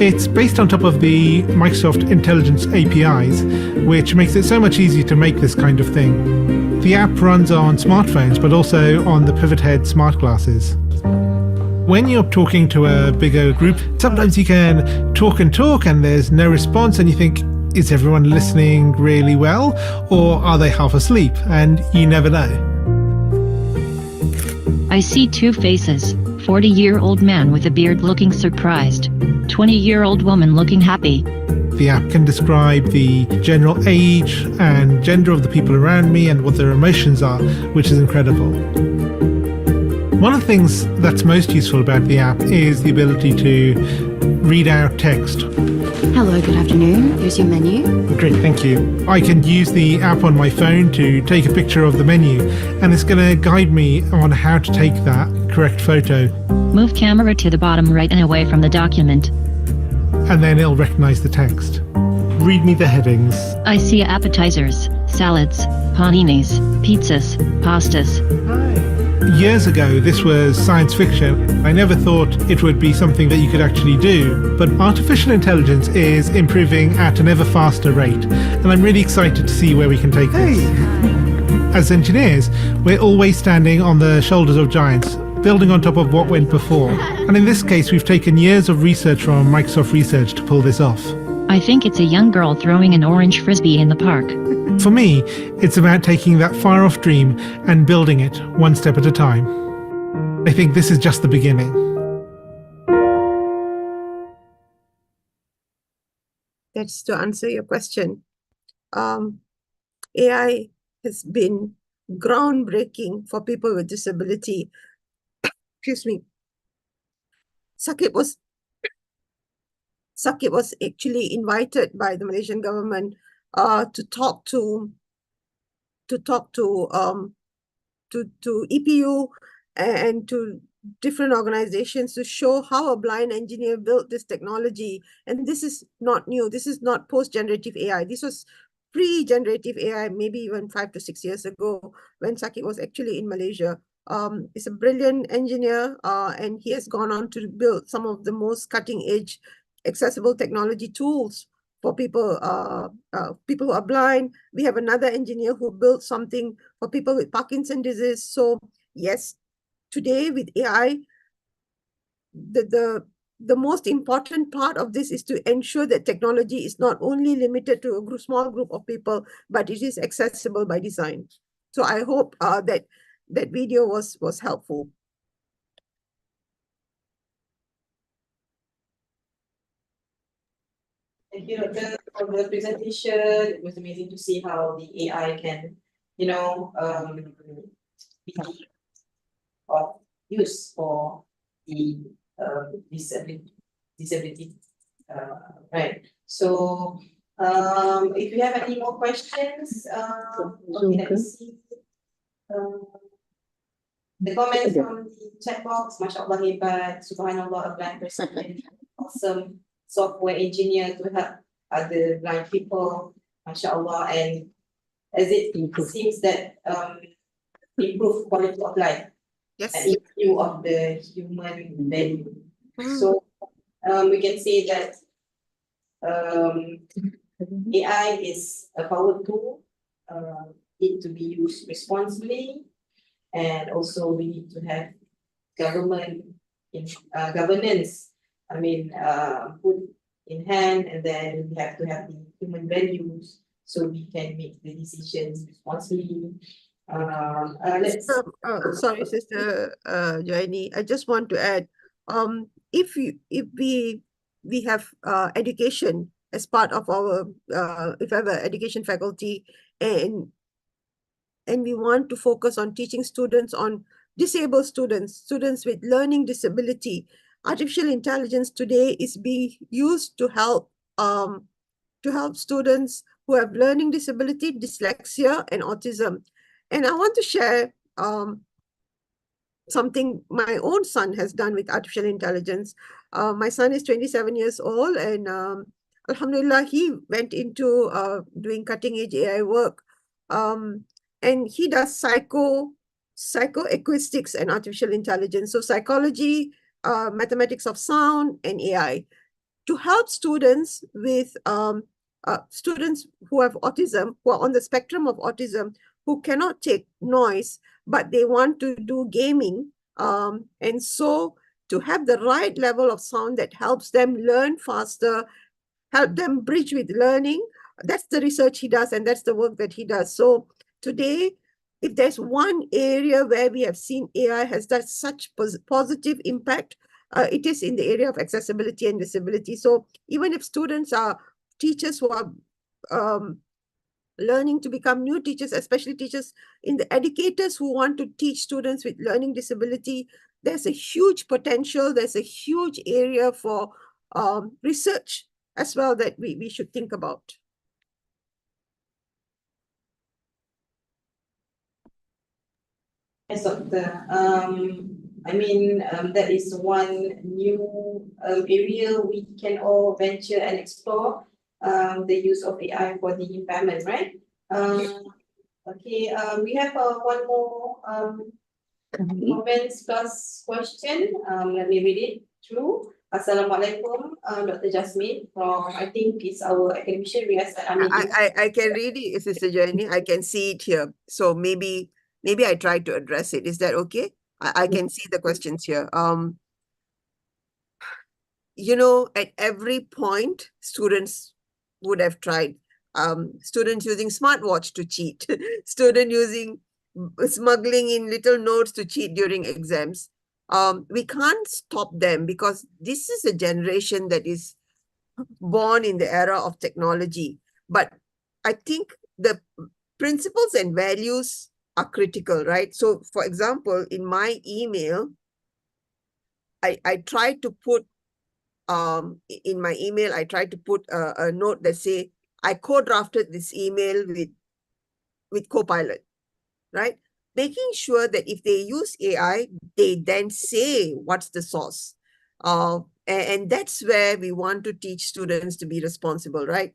It's based on top of the Microsoft Intelligence APIs, which makes it so much easier to make this kind of thing. The app runs on smartphones, but also on the Pivot Head smart glasses. When you're talking to a bigger group, sometimes you can talk and there's no response, and you think, is everyone listening really well, or are they half asleep? And you never know. I see two faces, 40-year-old man with a beard looking surprised, 20-year-old woman looking happy. The app can describe the general age and gender of the people around me and what their emotions are, which is incredible. One of the things that's most useful about the app is the ability to read out text. Hello, good afternoon. Here's your menu. Great, thank you. I can use the app on my phone to take a picture of the menu, and it's going to guide me on how to take that correct photo. Move camera to the bottom right and away from the document. And then it'll recognize the text. Read me the headings. I see appetizers, salads, paninis, pizzas, pastas. Years ago, this was science fiction. I never thought it would be something that you could actually do. But artificial intelligence is improving at an ever faster rate, and I'm really excited to see where we can take this. As engineers, we're always standing on the shoulders of giants, building on top of what went before. And in this case, we've taken years of research from Microsoft Research to pull this off. I think it's a young girl throwing an orange frisbee in the park. For me, it's about taking that far-off dream and building it one step at a time. I think this is just the beginning. That's to answer your question. AI has been groundbreaking for people with disability. Excuse me. Saqib was actually invited by the Malaysian government to talk to EPU and to different organizations to show how a blind engineer built this technology. And this is not new. This is not post-generative AI. This was pre-generative AI, maybe even 5 to 6 years ago when Saqib was actually in Malaysia. He's a brilliant engineer, and he has gone on to build some of the most cutting-edge accessible technology tools for people who are blind. We have another engineer who built something for people with Parkinson's disease. So yes, today with AI, the most important part of this is to ensure that technology is not only limited to a small group of people, but it is accessible by design. So I hope that video was helpful. Thank you, Doctor, for the presentation. It was amazing to see how the AI can, be of use for the disability. Right. So, if you have any more questions, okay, let's see. The comments from the chat box, mashallah hebat, subhanallah, a blind person, very awesome software engineer to help other blind people, mashallah, and as it seems that improve quality of life. Yes. And in view of the human value. So we can say that AI is a power tool, need to be used responsibly, and also we need to have government governance. Put in hand, and then we have to have the human values so we can make the decisions responsibly. Sorry, Sister Joanie, I just want to add, if we have education as part of our if we have an education faculty, and we want to focus on teaching students, on disabled students with learning disability, artificial intelligence today is being used to help students who have learning disability, dyslexia, and autism. And I want to share something my own son has done with artificial intelligence. My son is 27 years old, and Alhamdulillah, he went into doing cutting-edge AI work. And he does psychoacoustics and artificial intelligence. So psychology, mathematics of sound, and AI, to help students with students who have autism, who are on the spectrum of autism, who cannot take noise, but they want to do gaming. And so to have the right level of sound that helps them learn faster, help them bridge with learning, that's the research he does, and that's the work that he does. So today, if there's one area where we have seen AI has done such positive impact, it is in the area of accessibility and disability. So even if students are teachers who are learning to become new teachers, especially teachers in the educators who want to teach students with learning disability, there's a huge potential, there's a huge area for research as well that we should think about. Yes, Doctor. That is one new area we can all venture and explore, the use of AI for the impairment, right? Okay, we have one more comments plus question. Let me read it through. Assalamualaikum, Dr. Jasmine from, I think it's our academician, Riaz Amin. I can read it, Sister Joanie. I can see it here. So maybe I tried to address it. Is that okay? I can see the questions here. At every point, students would have tried. Students using smartwatch to cheat. Student using smuggling in little notes to cheat during exams. We can't stop them because this is a generation that is born in the era of technology. But I think the principles and values are critical, right? So, for example, in my email, I tried to put in my email, I tried to put a note that say, I co-drafted this email with Copilot, right? Making sure that if they use AI, they then say what's the source. And that's where we want to teach students to be responsible, right?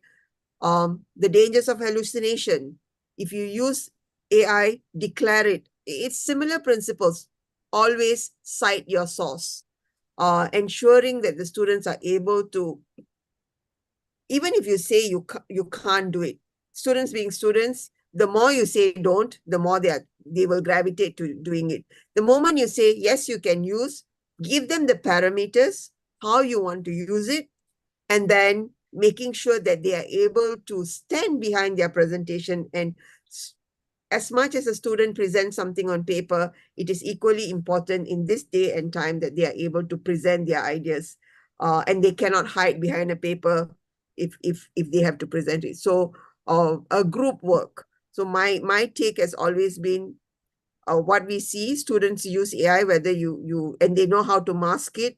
The dangers of hallucination. If you use AI, declare it. It's similar principles. Always cite your source. Ensuring that the students are able to, even if you say you can't do it, students being students, the more you say don't, the more they will gravitate to doing it. The moment you say, yes, you can use, give them the parameters, how you want to use it, and then making sure that they are able to stand behind their presentation and as much as a student presents something on paper, it is equally important in this day and time that they are able to present their ideas, and they cannot hide behind a paper if they have to present it. So a group work. So my take has always been, what we see, students use AI, whether and they know how to mask it,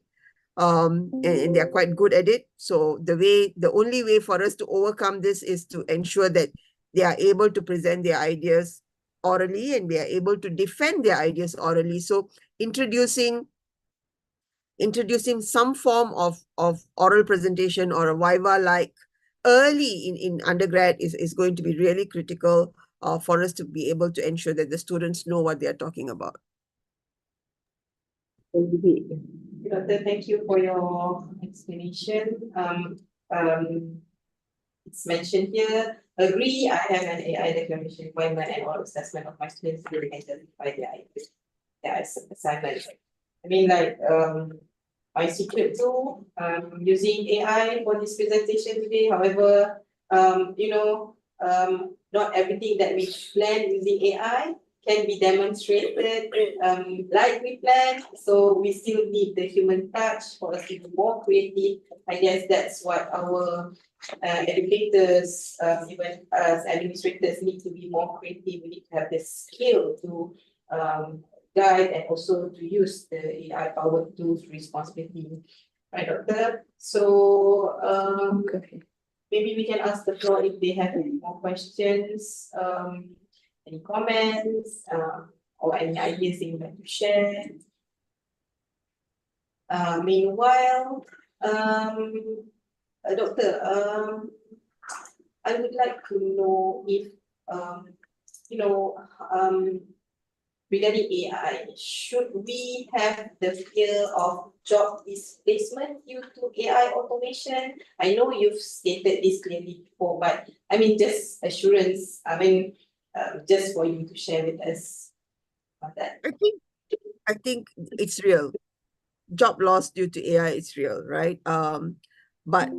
and they're quite good at it. So the only way for us to overcome this is to ensure that they are able to present their ideas orally, and we are able to defend their ideas orally. So introducing some form of oral presentation or a viva like early in undergrad is going to be really critical for us to be able to ensure that the students know what they are talking about. Doctor, thank you for your explanation. It's mentioned here, agree, I have an AI declaration requirement and oral assessment of my students to identify their assignment. I mean, like, my secret too, using AI for this presentation today. However, not everything that we plan using AI can be demonstrated like we planned. So we still need the human touch for us to be more creative. I guess that's what our educators, even as administrators, need to be more creative. We need to have the skill to guide and also to use the AI powered tools responsibly. Right, Doctor? So maybe we can ask the floor if they have any more questions, any comments, or any ideas they would like to share. Meanwhile, Doctor, I would like to know if, regarding AI, should we have the fear of job displacement due to AI automation? I know you've stated this clearly before, but I mean, just assurance, just for you to share with us about that. I think it's real. Job loss due to AI is real, right? But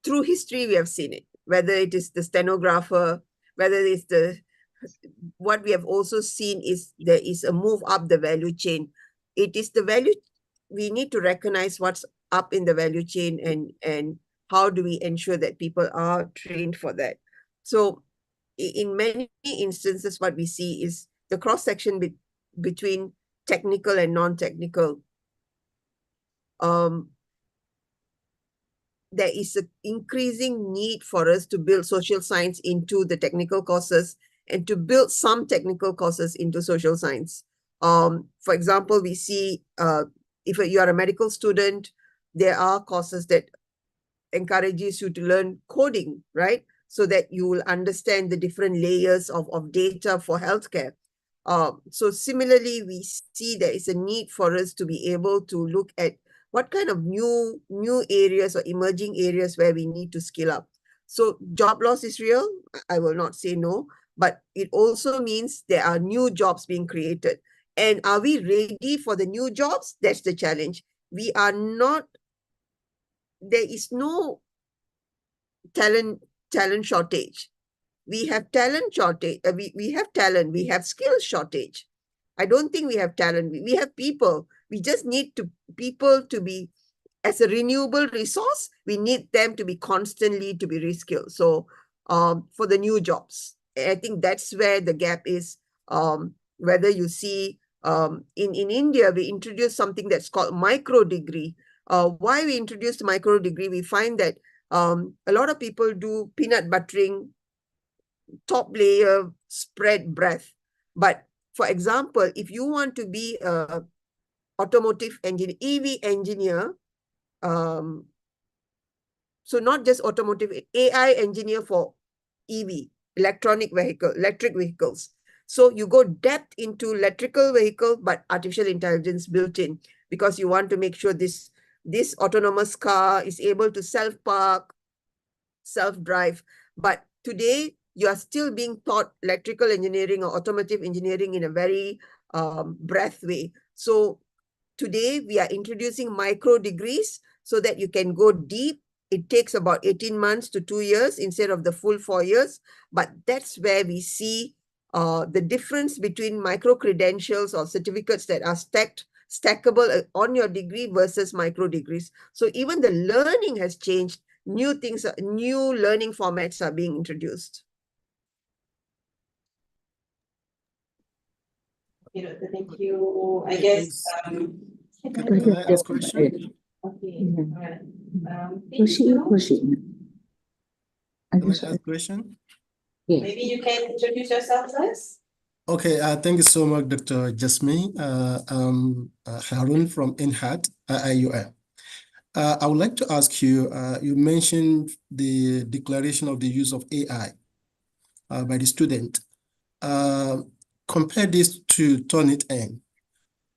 through history, we have seen it, whether it is the stenographer, whether it's what we have also seen is there is a move up the value chain. It is the value, we need to recognize what's up in the value chain, and how do we ensure that people are trained for that. So in many instances, what we see is the cross-section between technical and non-technical. There is an increasing need for us to build social science into the technical courses, and to build some technical courses into social science. For example, we see if you are a medical student, there are courses that encourages you to learn coding, right? So that you will understand the different layers of data for healthcare. So similarly, we see there is a need for us to be able to look at what kind of new areas or emerging areas where we need to skill up. So job loss is real. I will not say no, but it also means there are new jobs being created. And are we ready for the new jobs? That's the challenge. We are not, there is no talent shortage. We have talent shortage. We have talent. We have skill shortage. I don't think we have talent. We have people. We just need people to be, as a renewable resource, we need them to be constantly to be reskilled. So for the new jobs, I think that's where the gap is. Whether you see in India, we introduced something that's called micro degree. Why we introduced micro degree? We find that a lot of people do peanut buttering, top layer, spread breadth. But for example, if you want to be a automotive engineer, EV engineer, so not just automotive, AI engineer for EV, electric vehicles. So you go depth into electrical vehicle, but artificial intelligence built in, because you want to make sure this autonomous car is able to self-park, self-drive. But today, you are still being taught electrical engineering or automotive engineering in a very breadth way. So today, we are introducing micro degrees so that you can go deep it takes about 18 months to 2 years instead of the full 4 years. But that's where we see the difference between micro credentials or certificates that are stackable on your degree versus micro degrees. So even the learning has changed. New things, new learning formats are being introduced. Okay, Doctor, thank you. I guess, Can I ask question? okay, all right. Proceed. Can I ask question? Maybe you can introduce yourself first. Okay, thank you so much, Dr. Jasmine. Harun from INHAT, IUM. I would like to ask you, you mentioned the declaration of the use of AI by the student. Compare this to Turnitin.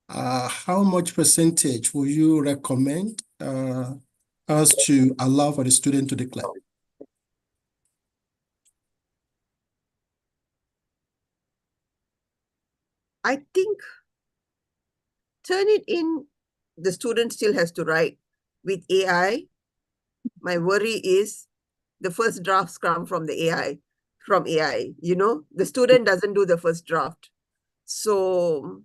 How much percentage will you recommend us to allow for the student to declare? I think Turnitin, the student still has to write. With AI, my worry is the first drafts come from the AI, you know, the student doesn't do the first draft. So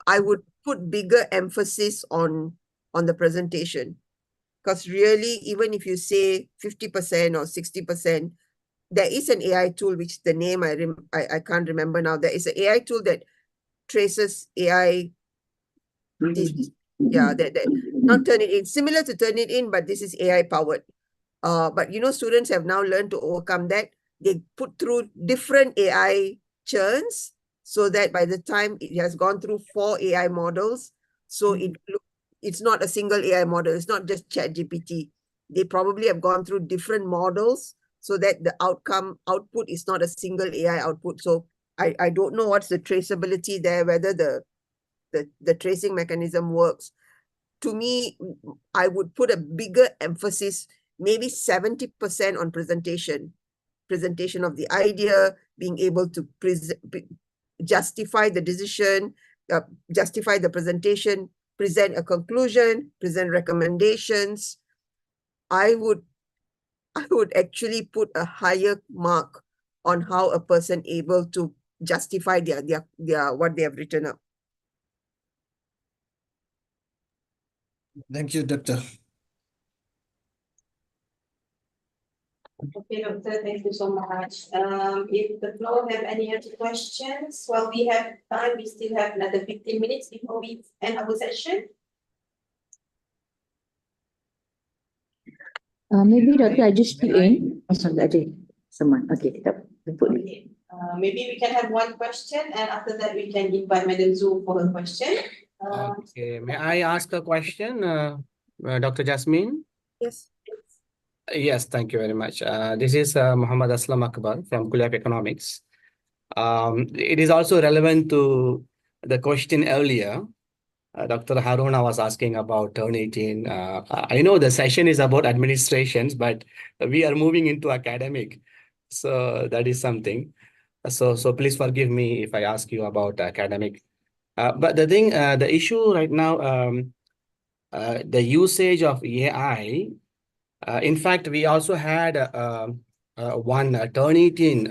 I would put bigger emphasis on the presentation, because really, even if you say 50% or 60%, there is an AI tool, which the name I can't remember now. There is an AI tool that traces AI. Yeah, that not Turnitin, similar to Turnitin, but this is AI powered. But you know, students have now learned to overcome that. They put through different AI churns so that by the time it has gone through 4 AI models, so it's not a single AI model. It's not just ChatGPT. They probably have gone through different models so that the output is not a single AI output. So I don't know what's the traceability there, whether the tracing mechanism works. To me, I would put a bigger emphasis, maybe 70% on presentation of the idea, being able to justify the decision, justify the presentation, present a conclusion, present recommendations. I would actually put a higher mark on how a person able to justify their what they have written up. Thank you, Doctor. Okay, Doctor, thank you so much. If the floor have any other questions, well, we have time. We still have another 15 minutes before we end our session. Maybe Doctor, I just put in. Someone. Okay, Okay. Maybe we can have one question, and after that we can invite Madam Zhu for her question. Okay, may I ask a question, Dr. Jasmine? Yes. Yes, thank you very much. This is Muhammad Aslam Akbar from Kuliah of Economics. It is also relevant to the question earlier. Dr. Haruna was asking about Turnitin. I know the session is about administrations, but we are moving into academic. So that is something. So please forgive me if I ask you about academic. But the thing, the issue right now, the usage of AI, in fact, we also had one Turnitin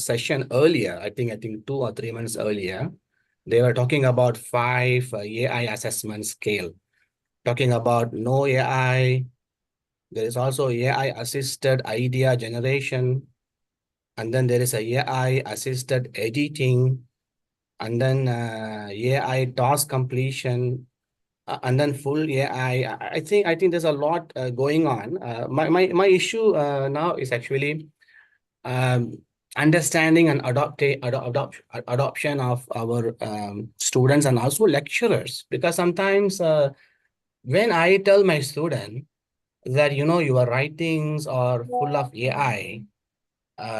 session earlier, I think 2 or 3 months earlier. They were talking about 5 AI assessment scale, talking about no AI. There is also AI assisted idea generation. And then there is a AI assisted editing. And then AI task completion. And then full AI. I think there's a lot going on. My issue now is actually understanding and adoption of our students and also lecturers. Because sometimes when I tell my student that, you know, your writings are full of AI,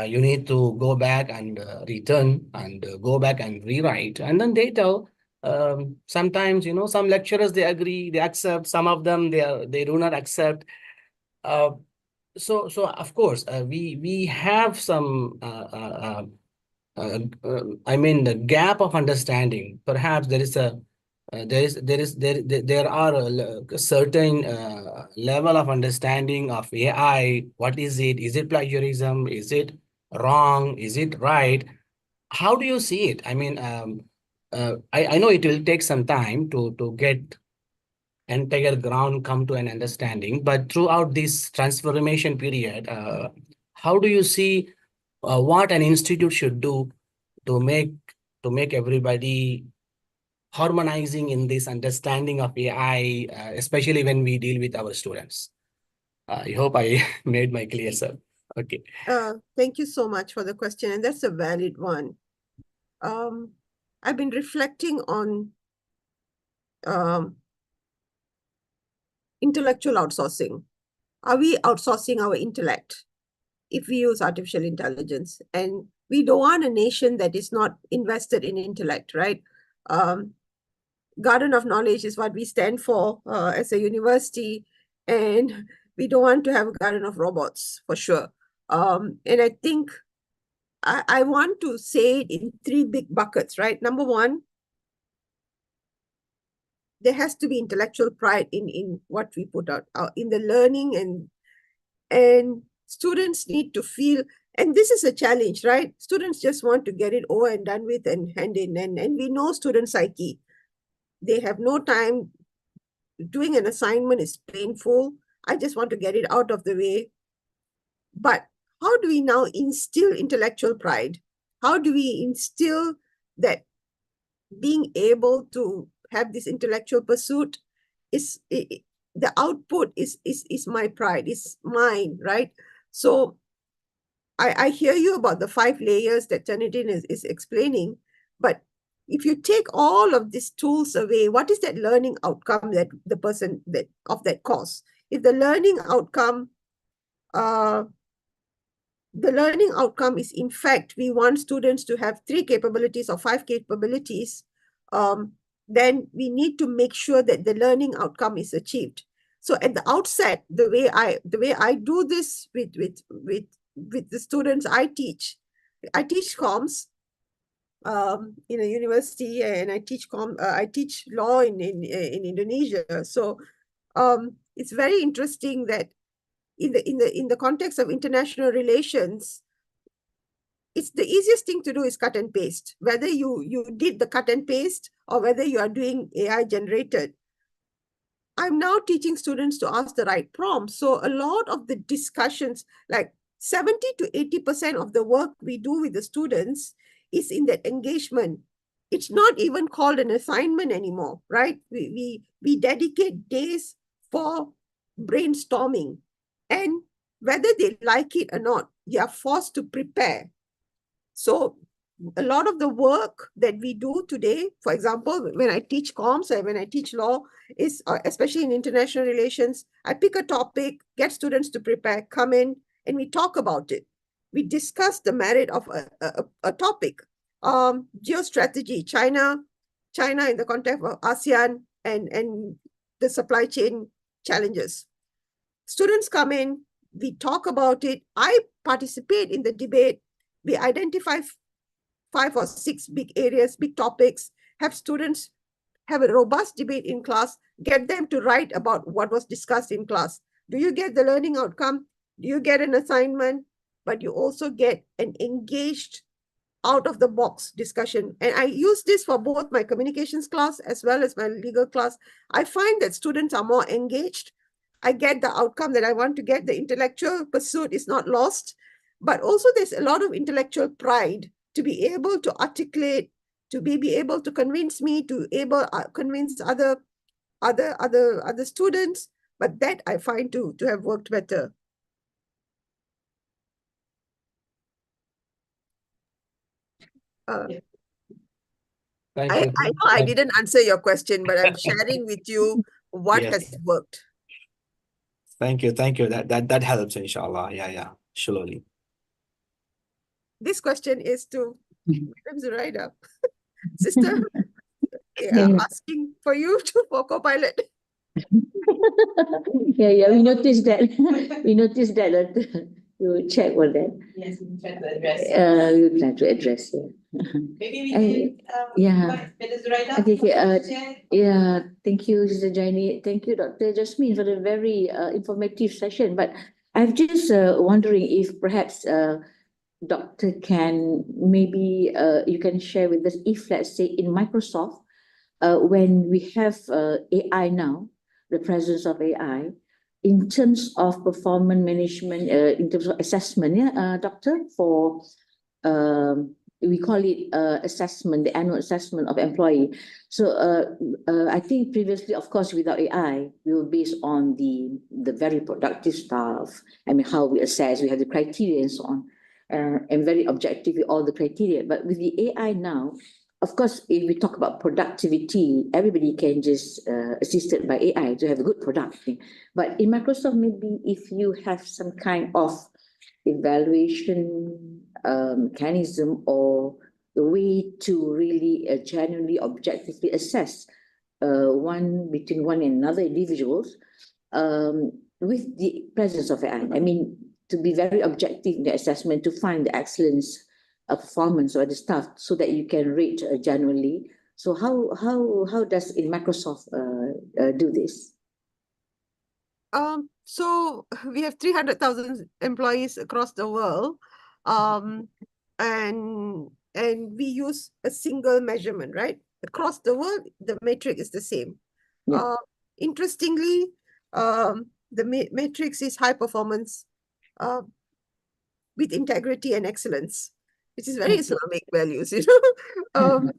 you need to go back and return and go back and rewrite. And then they tell, sometimes, you know, some lecturers, they agree, they accept, some of them, they do not accept. So of course, we have some, I mean, the gap of understanding. Perhaps there is a there are a certain level of understanding of AI. What is it? Is it plagiarism? Is it wrong? Is it right? How do you see it? I mean, I know it will take some time to get entire ground come to an understanding, but throughout this transformation period, how do you see what an institute should do to make everybody harmonizing in this understanding of AI, especially when we deal with our students? I hope I made my clear, sir. Okay. Thank you so much for the question, and that's a valid one. I've been reflecting on intellectual outsourcing. Are we outsourcing our intellect if we use artificial intelligence? And we don't want a nation that is not invested in intellect, right? Garden of knowledge is what we stand for as a university, and we don't want to have a garden of robots for sure. And I think I want to say it in three big buckets, right? Number one, there has to be intellectual pride in what we put out in the learning, and students need to feel, and this is a challenge, right? Students just want to get it over and done with and hand in, and we know student psyche. They have no time. Doing an assignment is painful. I just want to get it out of the way. But how do we now instill intellectual pride? How do we instill that being able to have this intellectual pursuit is the output is my pride, is mine, right? So I hear you about the 5 layers that Turnitin is explaining, but if you take all of these tools away, what is that learning outcome that the person that of that course? If the learning outcome is, in fact, we want students to have 3 capabilities or 5 capabilities, then we need to make sure that the learning outcome is achieved. So at the outset, the way I do this with the students I teach comms in a university, and I teach law in Indonesia. So it's very interesting that in the context of international relations, it's the easiest thing to do is cut and paste. Whether you did the cut and paste or whether you are doing AI generated, I'm now teaching students to ask the right prompts. So a lot of the discussions, like 70 to 80% of the work we do with the students is in that engagement. It's not even called an assignment anymore, right? We dedicate days for brainstorming, and whether they like it or not, they are forced to prepare. So a lot of the work that we do today, for example, when I teach comms or when I teach law, is especially in international relations, I pick a topic, get students to prepare, come in, and we talk about it. We discuss the merit of a topic. Geostrategy, China in the context of ASEAN and the supply chain challenges. Students come in, we talk about it, I participate in the debate, we identify 5 or 6 big areas, big topics, have students have a robust debate in class, get them to write about what was discussed in class. Do you get the learning outcome? Do you get an assignment? But you also get an engaged, out-of-the-box discussion. And I use this for both my communications class as well as my legal class. I find that students are more engaged. I get the outcome that I want to get. The intellectual pursuit is not lost. But also there's a lot of intellectual pride to be able to articulate, to be able to convince me, to convince other students. But that I find to have worked better. Thank I you. know I didn't answer your question, but I'm sharing with you what Yes. has worked. Thank you. That helps, inshallah. Yeah, surely. This question is to Madam Zuraida. Sister, asking for you for co-pilot. Yeah, we noticed that. We noticed that. You will check for that. Yes, we try to address. You try to address it. Maybe we And- can, yeah. invite Ms. Zuraida Okay, to share. yeah, thank you, Sister Jaini. Thank you, Dr. Jasmine, for the very informative session. But I'm just wondering if perhaps Doctor can maybe you can share with us if, let's say, in Microsoft, when we have AI now, the presence of AI, in terms of performance management, in terms of assessment, yeah, Doctor, for we call it assessment, the annual assessment of employee. So I think previously, of course, without AI, we were based on the very productive stuff. I mean, how we assess, we have the criteria and so on, and very objective with all the criteria. But with the AI now, of course, if we talk about productivity, everybody can just assisted by AI to have a good product. But in Microsoft, maybe if you have some kind of evaluation mechanism or the way to really genuinely objectively assess between one and another individuals with the presence of AI. I mean, to be very objective in the assessment, to find the excellence of performance or the staff so that you can rate genuinely. So how does in Microsoft do this? So we have 300,000 employees across the world, and we use a single measurement, right? Across the world, the metric is the same. Yeah. Interestingly, the matrix is high performance with integrity and excellence, which is very Islamic values, you know.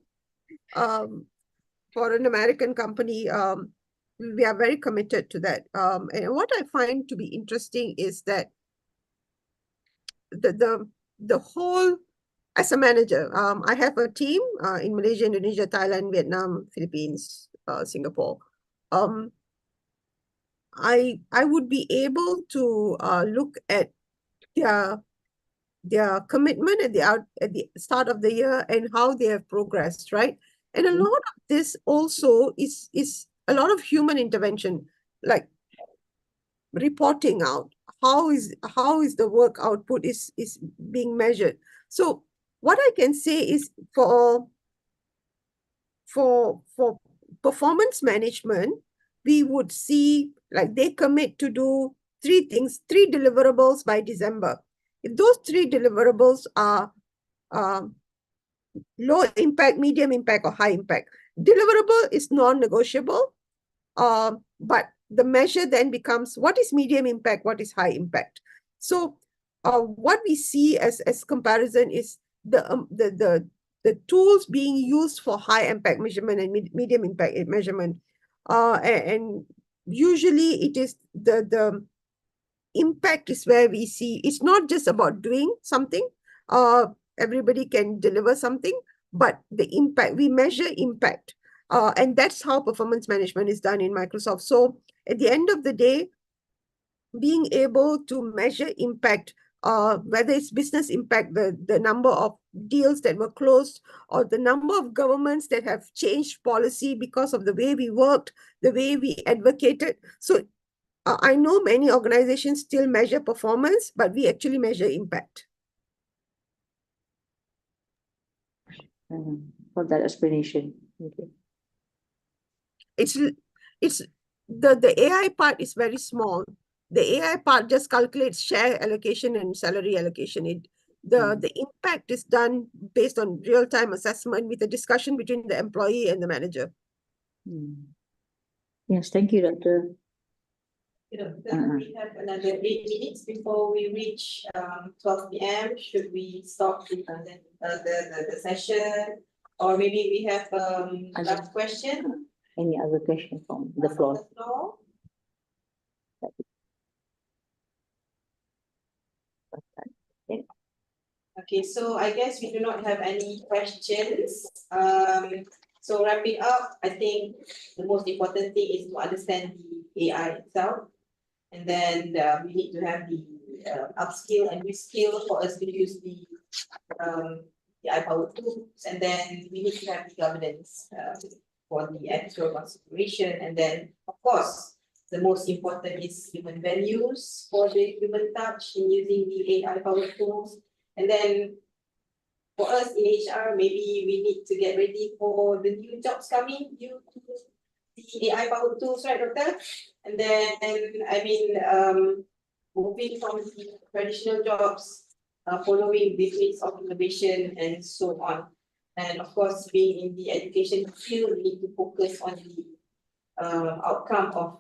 For an American company, we are very committed to that. And what I find to be interesting is that the whole, as a manager, I have a team in Malaysia, Indonesia, Thailand, Vietnam, Philippines, Singapore. I would be able to look at their commitment at the start of the year and how they have progressed, right? And a lot of this also is a lot of human intervention, like reporting out how is the work output is being measured. So what I can say is for performance management, we would see like they commit to do 3 things, 3 deliverables by December. If those 3 deliverables are low impact, medium impact, or high impact, deliverable is non-negotiable. But the measure then becomes what is medium impact, what is high impact. So what we see as comparison is the tools being used for high impact measurement and medium impact measurement. And usually it is the impact is where we see it's not just about doing something. Everybody can deliver something, but the impact, we measure impact. And that's how performance management is done in Microsoft. So at the end of the day, being able to measure impact, whether it's business impact, the number of deals that were closed, or the number of governments that have changed policy because of the way we worked, the way we advocated. So I know many organizations still measure performance, but we actually measure impact. For that explanation. Okay. It's the AI part is very small. The AI part just calculates share allocation and salary allocation. The impact is done based on real-time assessment with a discussion between the employee and the manager. Yes, thank you, Doctor. We have another 8 minutes before we reach 12 p.m. Should we stop the session, or maybe we have last question? Any other question from the floor? Okay, so I guess we do not have any questions. So wrapping up, I think the most important thing is to understand the AI itself. And then we need to have the upskill and reskill for us to use the AI-powered tools. And then we need to have the governance for the ethical consideration. And then, of course, the most important is human values for the human touch in using the AI-powered tools. And then for us in HR, maybe we need to get ready for the new jobs coming due to the AI-powered tools, right, Doctor? And then, I mean, moving from the traditional jobs, following the pace of innovation and so on. And of course, being in the education field, we need to focus on the outcome of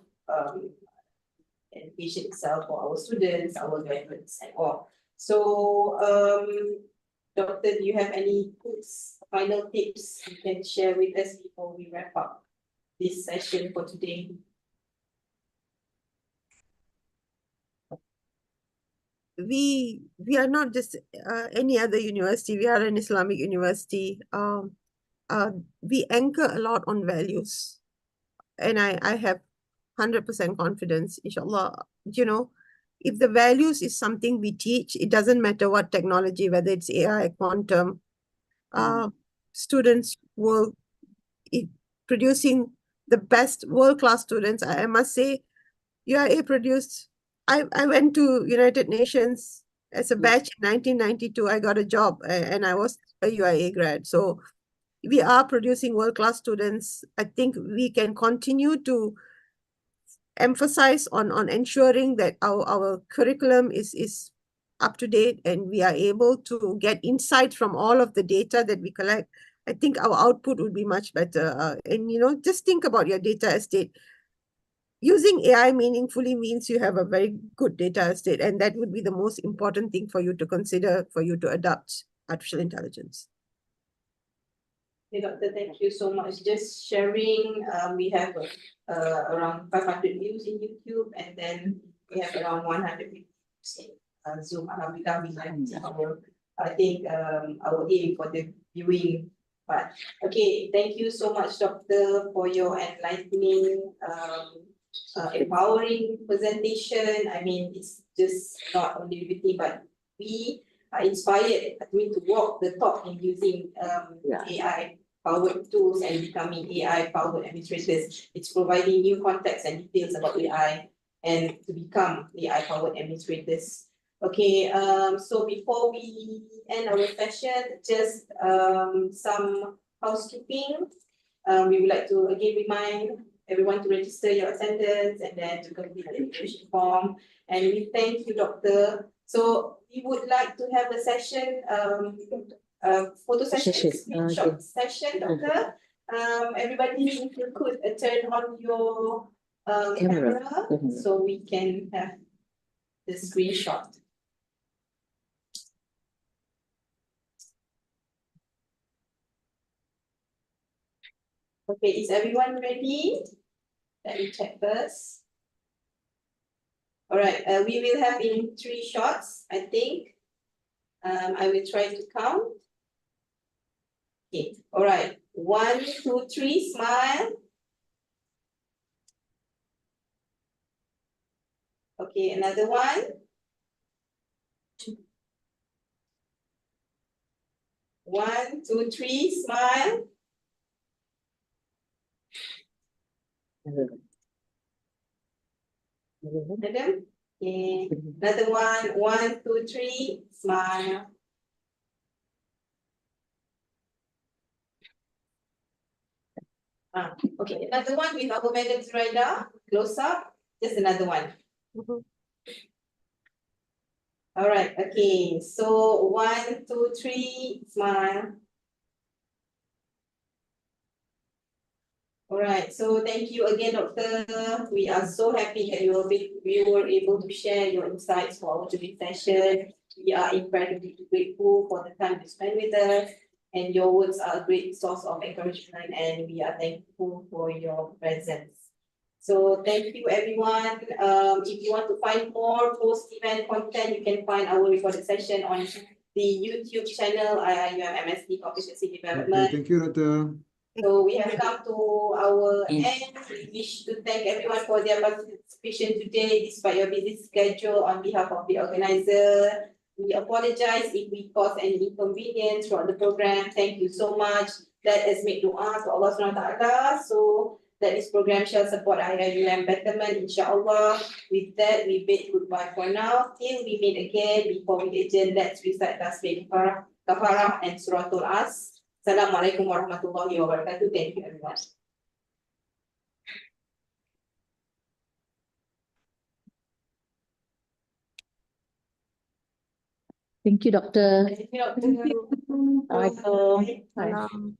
education itself for our students, our graduates, and all. So, Doctor, do you have any tips, final tips you can share with us before we wrap up this session for today? We are not just any other university. We are an Islamic university. We anchor a lot on values, and I have 100% confidence, inshallah. You know, if the values is something we teach, it doesn't matter what technology, whether it's AI, quantum. Students will producing the best world-class students. I must say, UIA produced. I went to United Nations as a batch in 1992. I got a job and I was a UIA grad. So we are producing world-class students. I think we can continue to emphasize on ensuring that our curriculum is up to date and we are able to get insight from all of the data that we collect. I think our output would be much better. And just think about your data estate. Using AI meaningfully means you have a very good data estate, and that would be the most important thing for you to consider, for you to adopt artificial intelligence. Okay, Doctor, thank you so much. Just sharing, we have around 500 views in YouTube, and then we have around 100 views in Zoom. Alhamdulillah, we have I think our aim for the viewing. But okay, thank you so much, Doctor, for your enlightening, empowering presentation. I mean, it's just not only riveting, but we are inspired, to walk the talk in using AI-powered tools and becoming AI-powered administrators. It's providing new context and details about AI and to become AI-powered administrators. Okay, so before we end our session, just some housekeeping. We would like to again remind everyone to register your attendance and then to complete the application form. And we thank you, Doctor. So we would like to have a session, photo session, screenshot session, Doctor. Everybody, if you could turn on your camera so we can have the screenshot. Okay, is everyone ready? Let me check first. All right, we will have in 3 shots, I think. I will try to count. Okay, all right. 1, 2, 3, smile. Okay, another one. 1, 2, 3, smile. Madam? Okay. Another one. 1, 2, 3, smile. Okay, another one with our madams right now. Close up. Just another one. All right, okay. So 1, 2, 3, smile. All right, so thank you again, Doctor. We are so happy that we were able to share your insights for our today's session. We are incredibly grateful for the time you spent with us, and your words are a great source of encouragement, and we are thankful for your presence. So thank you, everyone. If you want to find more post-event content, you can find our recorded session on the YouTube channel, MSD Competency Development. Thank you, Doctor. So we have come to our end. We wish to thank everyone for their participation today, despite your busy schedule. On behalf of the organizer, we apologize if we caused any inconvenience throughout the program. Thank you so much. Let us make dua to Allah SWT. So that this program shall support IIUM betterment, insyaAllah. With that, we bid goodbye for now. Till we meet again, before we adjourn, let's recite Tasbih Kafarah and Suratul As. Assalamualaikum warahmatullahi wabarakatuh. Thank you everyone. Thank you, Doctor. Thank you, Doctor. Assalamualaikum. Salam.